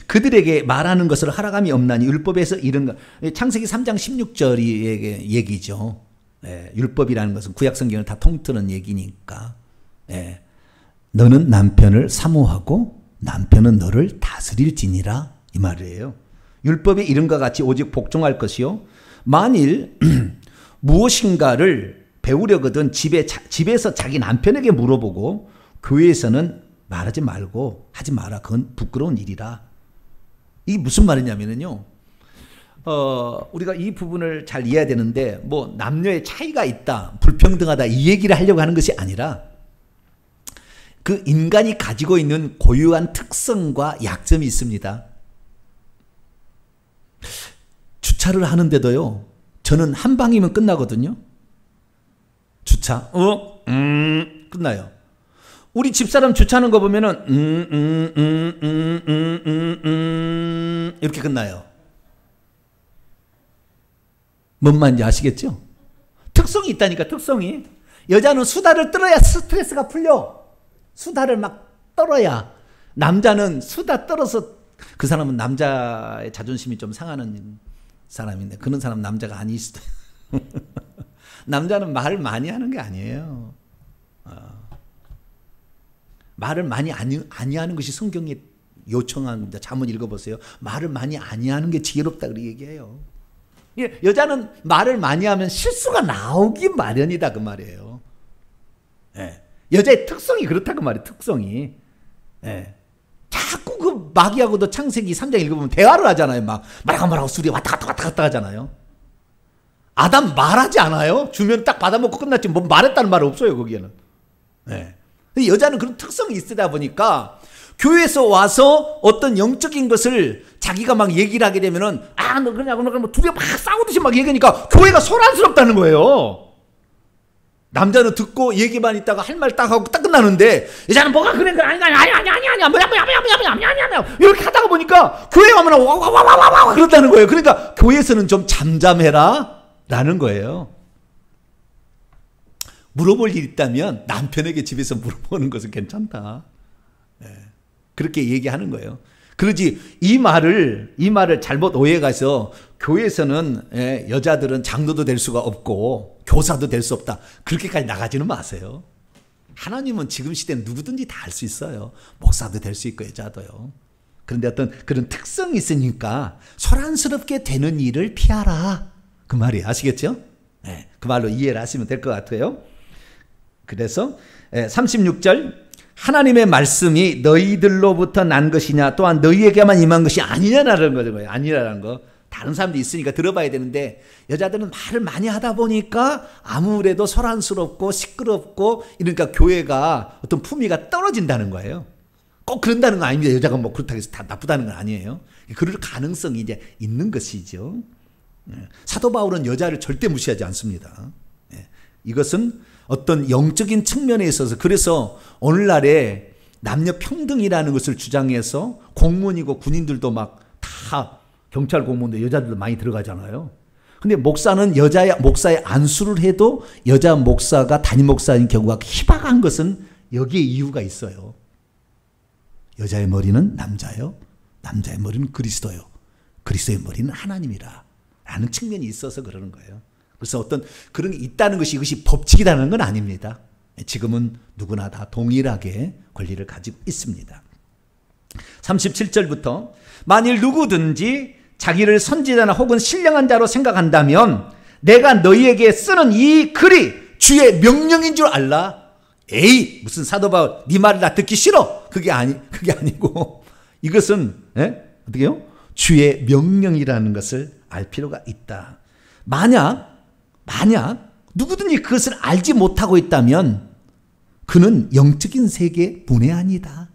Speaker 1: 그들에게 말하는 것을 허락함이 없나니 율법에서 이런 것. 창세기 3장 16절이 얘기죠. 율법이라는 것은 구약성경을 다 통틀은 얘기니까. 너는 남편을 사모하고 남편은 너를 다스릴지니라 이 말이에요. 율법에 이른과 같이 오직 복종할 것이요 만일 무엇인가를 배우려거든 집에서 자기 남편에게 물어보고 교회에서는 말하지 말고 하지 마라. 그건 부끄러운 일이라. 이게 무슨 말이냐면요. 우리가 이 부분을 잘 이해해야 되는데 뭐 남녀의 차이가 있다, 불평등하다 이 얘기를 하려고 하는 것이 아니라 그 인간이 가지고 있는 고유한 특성과 약점이 있습니다. 주차를 하는데도요. 저는 한 방이면 끝나거든요. 주차. 끝나요. 우리 집사람 주차하는 거 보면은 이렇게 끝나요. 뭔 말인지 아시겠죠? 특성이 있다니까. 특성이. 여자는 수다를 떨어야 스트레스가 풀려. 수다를 막 떨어야. 남자는 수다 떨어서 그 사람은 남자의 자존심이 좀 상하는 사람인데 그런 사람 남자가 아닐 수도. 남자는 말을 많이 하는 게 아니에요. 말을 많이 아니하는 것이 성경에 요청합니다. 잠언 읽어보세요. 말을 많이 아니하는 게 지혜롭다 그렇게 얘기해요. 여자는 말을 많이 하면 실수가 나오기 마련이다 그 말이에요. 여자의 특성이 그렇다 그 말이에요. 특성이. 자꾸 그 마귀하고도 창세기 3장 읽어보면 대화를 하잖아요. 막 말하고 술이 왔다 갔다 하잖아요. 아담 말하지 않아요? 주면 딱 받아먹고 끝났지 뭐 말했다는 말 없어요 거기에는. 여자는 그런 특성이 있다 보니까 교회에서 와서 어떤 영적인 것을 자기가 막 얘기를 하게 되면은 너 그러냐고 뭐 둘이 막 싸우듯이 막 얘기하니까 교회가 소란스럽다는 거예요. 남자는 듣고 얘기만 있다가 할 말 딱 하고 딱 끝나는데 여자는 뭐가 그래 아니 이렇게 하다가 보니까 교회 가면 와 그런다는 거예요. 그러니까 교회에서는 좀 잠잠해라 라는 거예요. 물어볼 일 있다면 남편에게 집에서 물어보는 것은 괜찮다. 그렇게 얘기하는 거예요. 그러지 이 말을 잘못 오해가서 교회에서는 여자들은 장로도 될 수가 없고 교사도 될 수 없다. 그렇게까지 나가지는 마세요. 하나님은 지금 시대는 누구든지 다 할 수 있어요. 목사도 될 수 있고 여자도요. 그런데 어떤 그런 특성이 있으니까 소란스럽게 되는 일을 피하라. 그 말이에요. 아시겠죠? 그 말로 이해를 하시면 될 것 같아요. 그래서 36절 하나님의 말씀이 너희들로부터 난 것이냐 또한 너희에게만 임한 것이 아니냐라는 거예요. 아니라는 거. 다른 사람도 있으니까 들어봐야 되는데 여자들은 말을 많이 하다 보니까 아무래도 소란스럽고 시끄럽고 이러니까 교회가 어떤 품위가 떨어진다는 거예요. 꼭 그런다는 건 아닙니다. 여자가 뭐 그렇다고 해서 다 나쁘다는 건 아니에요. 그럴 가능성이 이제 있는 것이죠. 사도 바울은 여자를 절대 무시하지 않습니다. 이것은 어떤 영적인 측면에 있어서 그래서 오늘날에 남녀 평등이라는 것을 주장해서 공무원이고 군인들도 막 다 경찰 공무원도 여자들도 많이 들어가잖아요. 근데 목사는 목사의 안수를 해도 여자 목사가 담임 목사인 경우가 희박한 것은 여기에 이유가 있어요. 여자의 머리는 남자요. 남자의 머리는 그리스도요. 그리스도의 머리는 하나님이라 라는 측면이 있어서 그러는 거예요. 그래서 어떤 그런 게 있다는 것이 이것이 법칙이라는 건 아닙니다. 지금은 누구나 다 동일하게 권리를 가지고 있습니다. 37절부터 만일 누구든지 자기를 선지자나 혹은 신령한 자로 생각한다면 내가 너희에게 쓰는 이 글이 주의 명령인 줄 알라. 에이 무슨 사도 바울 네 말을 나 듣기 싫어. 그게 아니고 이것은 어떻게 해요? 주의 명령이라는 것을 알 필요가 있다. 만약 누구든지 그것을 알지 못하고 있다면 그는 영적인 세계의 문외한이다.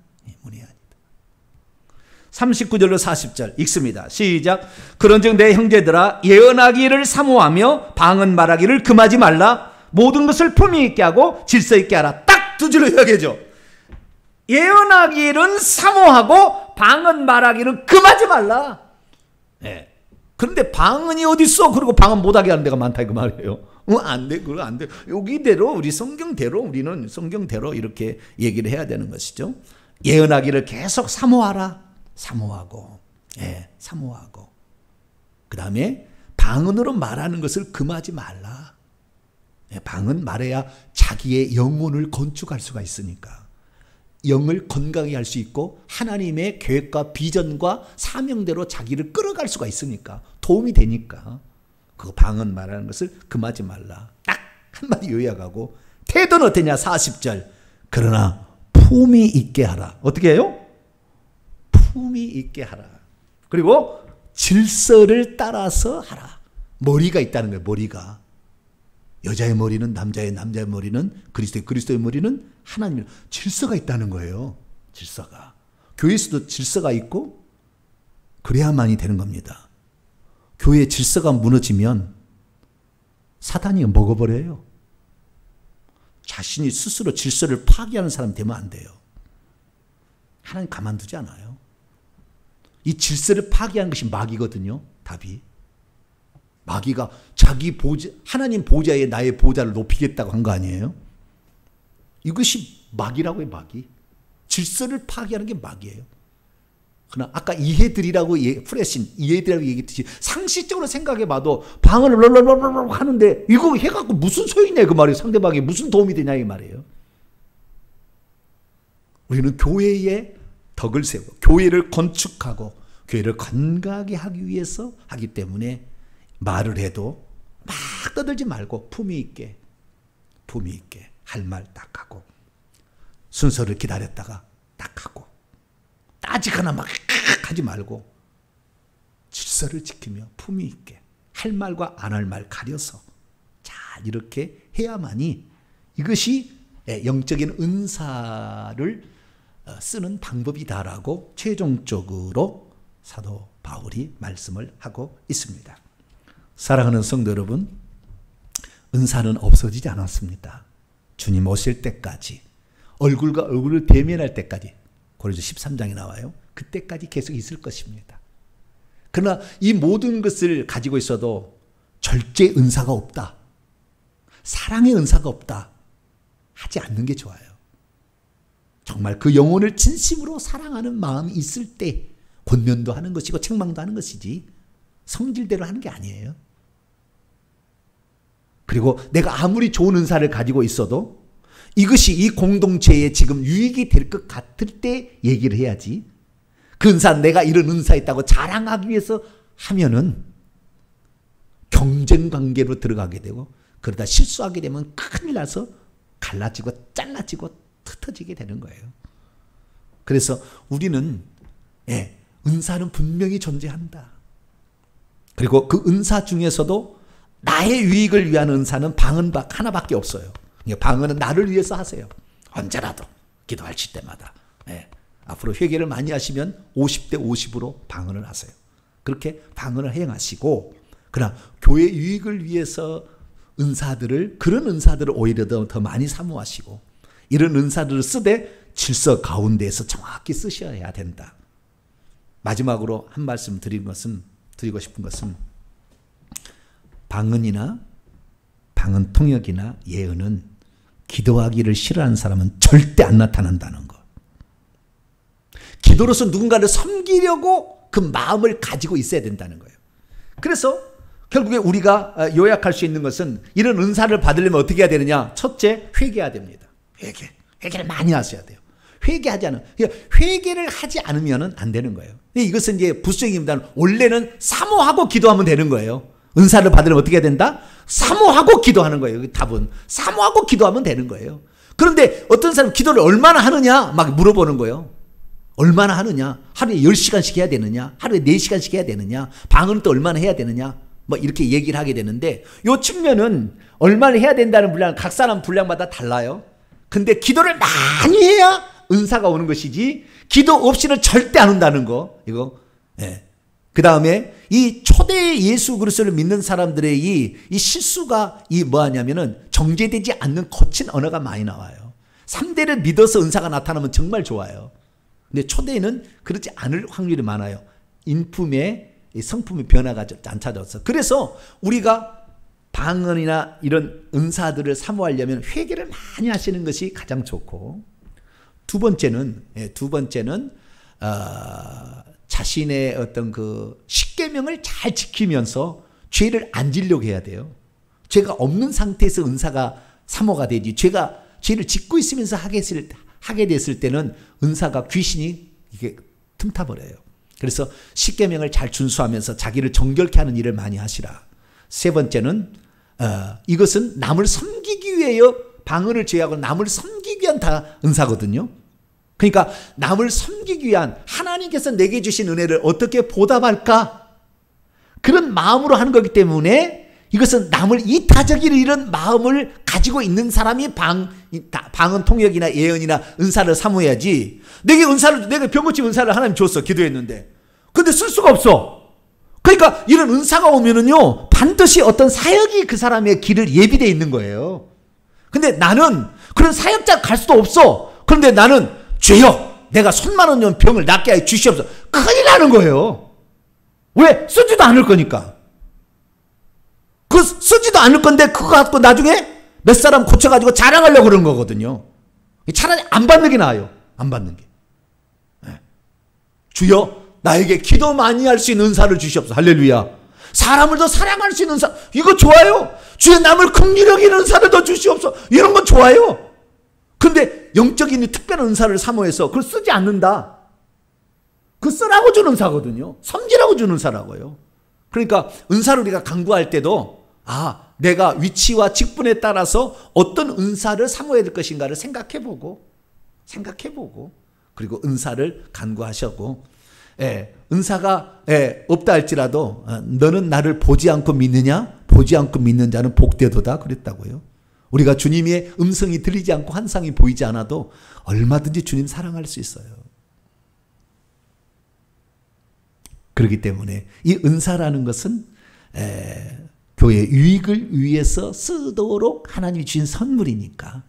Speaker 1: 39절로 40절 읽습니다. 시작. 그런즉 내 형제들아 예언하기를 사모하며 방언 말하기를 금하지 말라. 모든 것을 품위 있게 하고 질서 있게 하라. 딱 두 줄로 이야기해줘. 예언하기는 사모하고 방언 말하기는 금하지 말라. 그런데 방언이 어디 있어? 그리고 방언 못하게 하는 데가 많다 그 말이에요. 안 돼, 그거 안 돼. 여기대로 우리 성경대로 우리는 성경대로 이렇게 얘기를 해야 되는 것이죠. 예언하기를 계속 사모하라. 사모하고, 사모하고. 그 다음에 방언으로 말하는 것을 금하지 말라. 방언 말해야 자기의 영혼을 건축할 수가 있으니까. 영을 건강히 할 수 있고 하나님의 계획과 비전과 사명대로 자기를 끌어갈 수가 있으니까 도움이 되니까 그 방언 말하는 것을 금하지 말라. 딱 한마디 요약하고 태도는 어떠냐 40절 그러나 품위 있게 하라. 어떻게 해요? 품위 있게 하라. 그리고 질서를 따라서 하라. 머리가 있다는 거예요. 머리가. 여자의 머리는 남자의 머리는 그리스도의 머리는 하나님의 질서가 있다는 거예요. 질서가. 교회에서도 질서가 있고 그래야만이 되는 겁니다. 교회의 질서가 무너지면 사단이 먹어버려요. 자신이 스스로 질서를 파괴하는 사람 되면 안 돼요. 하나님 가만두지 않아요. 이 질서를 파괴하는 것이 마귀거든요. 답이. 마귀가 자기 보좌, 하나님 보좌에 나의 보좌를 높이겠다고 한 거 아니에요? 이것이 마귀라고 해요. 마귀. 질서를 파괴하는 게 마귀예요. 그러나 아까 이해들이라고 프레신 이해들이라고 얘기했듯이 상식적으로 생각해봐도 방언을 롤롤롤롤 하는데 이거 해갖고 무슨 소용이냐 그 말이에요. 상대방이 무슨 도움이 되냐 이 말이에요. 우리는 교회의 덕을 세우고 교회를 건축하고 교회를 건강하게 하기 위해서 하기 때문에 말을 해도 막 떠들지 말고 품위 있게 할 말 딱 하고 순서를 기다렸다가 딱 하고 따지거나 막 하지 말고 질서를 지키며 품위 있게 할 말과 안 할 말 가려서 잘 이렇게 해야만이 이것이 영적인 은사를 쓰는 방법이다라고 최종적으로 사도 바울이 말씀을 하고 있습니다. 사랑하는 성도 여러분, 은사는 없어지지 않았습니다. 주님 오실 때까지 얼굴과 얼굴을 대면할 때까지 고린도서 13장에 나와요. 그때까지 계속 있을 것입니다. 그러나 이 모든 것을 가지고 있어도 절제 은사가 없다. 사랑의 은사가 없다. 하지 않는 게 좋아요. 정말 그 영혼을 진심으로 사랑하는 마음이 있을 때 권면도 하는 것이고 책망도 하는 것이지 성질대로 하는 게 아니에요. 그리고 내가 아무리 좋은 은사를 가지고 있어도 이것이 이 공동체에 지금 유익이 될 것 같을 때 얘기를 해야지. 그 은사 내가 이런 은사 있다고 자랑하기 위해서 하면은 경쟁 관계로 들어가게 되고 그러다 실수하게 되면 큰일 나서 갈라지고 잘라지고 흩어지게 되는 거예요. 그래서 우리는 은사는 분명히 존재한다. 그리고 그 은사 중에서도 나의 유익을 위한 은사는 방언 하나밖에 없어요. 방언은 나를 위해서 하세요. 언제라도 기도하실 때마다. 앞으로 회개를 많이 하시면 50대 50으로 방언을 하세요. 그렇게 방언을 행하시고, 그러나 교회 유익을 위해서 그런 은사들을 오히려 더 많이 사모하시고, 이런 은사들을 쓰되 질서 가운데에서 정확히 쓰셔야 된다. 마지막으로 한 말씀 드리고 싶은 것은, 방언이나 방언 통역이나 예언은 기도하기를 싫어하는 사람은 절대 안 나타난다는 것. 기도로서 누군가를 섬기려고 그 마음을 가지고 있어야 된다는 거예요. 그래서 결국에 우리가 요약할 수 있는 것은, 이런 은사를 받으려면 어떻게 해야 되느냐? 첫째, 회개해야 됩니다. 회개를 많이 하셔야 돼요. 회개를 하지 않으면 안 되는 거예요. 이것은 이제 부수적입니다. 원래는 사모하고 기도하면 되는 거예요. 은사를 받으려면 어떻게 해야 된다? 사모하고 기도하는 거예요. 답은 사모하고 기도하면 되는 거예요. 그런데 어떤 사람 기도를 얼마나 하느냐 막 물어보는 거예요. 얼마나 하느냐? 하루에 10시간씩 해야 되느냐? 하루에 4시간씩 해야 되느냐? 방언은 또 얼마나 해야 되느냐? 뭐 이렇게 얘기를 하게 되는데, 이 측면은 얼마나 해야 된다는 분량은 각 사람 분량마다 달라요. 근데 기도를 많이 해야 은사가 오는 것이지, 기도 없이는 절대 안 온다는 거. 이거. 그 다음에 이 초대 예수 그리스도를 믿는 사람들의 이 실수가 뭐하냐면은 정제되지 않는 거친 언어가 많이 나와요. 3대를 믿어서 은사가 나타나면 정말 좋아요. 근데 초대에는 그렇지 않을 확률이 많아요. 인품의 성품의 변화가 안 찾아서. 그래서 우리가 방언이나 이런 은사들을 사모하려면 회개를 많이 하시는 것이 가장 좋고, 두 번째는 자신의 어떤 그 십계명을 잘 지키면서 죄를 안 지려고 해야 돼요. 죄가 없는 상태에서 은사가 사모가 되지, 죄를 짓고 있으면서 하게 됐을 때는 은사가 귀신이 이게 틈타버려요. 그래서 십계명을 잘 준수하면서 자기를 정결케 하는 일을 많이 하시라. 세 번째는 이것은 남을 섬기기 위해요. 방언을 제외하고 남을 섬기기 위한 다 은사거든요. 그러니까 남을 섬기기 위한, 하나님께서 내게 주신 은혜를 어떻게 보답할까? 그런 마음으로 하는 거기 때문에 이것은 남을 이타적인 이런 마음을 가지고 있는 사람이 방언 통역이나 예언이나 은사를 사모해야지. 내가 병고침 은사를 하나님 줬어. 기도했는데. 근데 쓸 수가 없어. 그러니까 이런 은사가 오면은요, 반드시 어떤 사역이 그 사람의 길을 예비되어 있는 거예요. 근데 나는 그런 사역자 갈 수도 없어. 그런데 나는 주여, 내가 손만 얹으면 병을 낫게 하여 주시옵소서. 큰일 나는 거예요. 왜? 쓰지도 않을 거니까. 쓰지도 않을 건데 그거 갖고 나중에 몇 사람 고쳐가지고 자랑하려고 그러는 거거든요. 차라리 안 받는 게 나아요. 안 받는 게. 주여, 나에게 기도 많이 할 수 있는 은사를 주시옵소서. 할렐루야. 사람을 더 사랑할 수 있는 은사, 이거 좋아요. 주여, 남을 긍휼히 여기는 은사를 더 주시옵소서. 이런 건 좋아요. 근데 영적인 특별한 은사를 사모해서 그걸 쓰지 않는다. 그 쓰라고 주는 은사거든요. 섬기라고 주는 은사라고요. 그러니까 은사를 우리가 간구할 때도 내가 위치와 직분에 따라서 어떤 은사를 사모해야 될 것인가를 생각해보고 그리고 은사를 간구하셨고, 은사가 없다 할지라도 너는 나를 보지 않고 믿느냐? 보지 않고 믿는 자는 복되도다 그랬다고요. 우리가 주님의 음성이 들리지 않고 환상이 보이지 않아도 얼마든지 주님 사랑할 수 있어요. 그렇기 때문에 이 은사라는 것은 교회 유익을 위해서 쓰도록 하나님이 주신 선물이니까,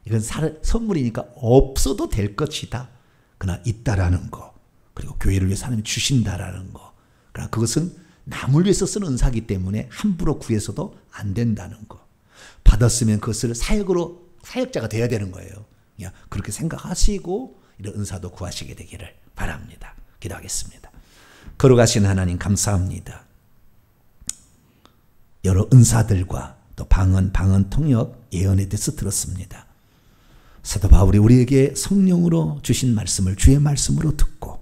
Speaker 1: 이건 선물이니까 없어도 될 것이다. 그러나 있다라는 거, 그리고 교회를 위해서 하나님이 주신다라는 거, 그러나 그것은 남을 위해서 쓰는 은사이기 때문에 함부로 구해서도 안 된다는 거. 받았으면 그것을 사역자가 되어야 되는 거예요. 그렇게 생각하시고 이런 은사도 구하시게 되기를 바랍니다. 기도하겠습니다. 걸어가신 하나님 감사합니다. 여러 은사들과 또 방언 통역, 예언에 대해서 들었습니다. 사도 바울이 우리에게 성령으로 주신 말씀을 주의 말씀으로 듣고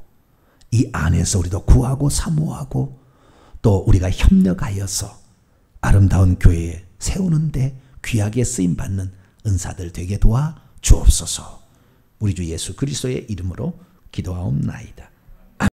Speaker 1: 이 안에서 우리도 구하고 사모하고 또 우리가 협력하여서 아름다운 교회, 세우는데 귀하게 쓰임받는 은사들 되게 도와 주옵소서. 우리 주 예수 그리스도의 이름으로 기도하옵나이다.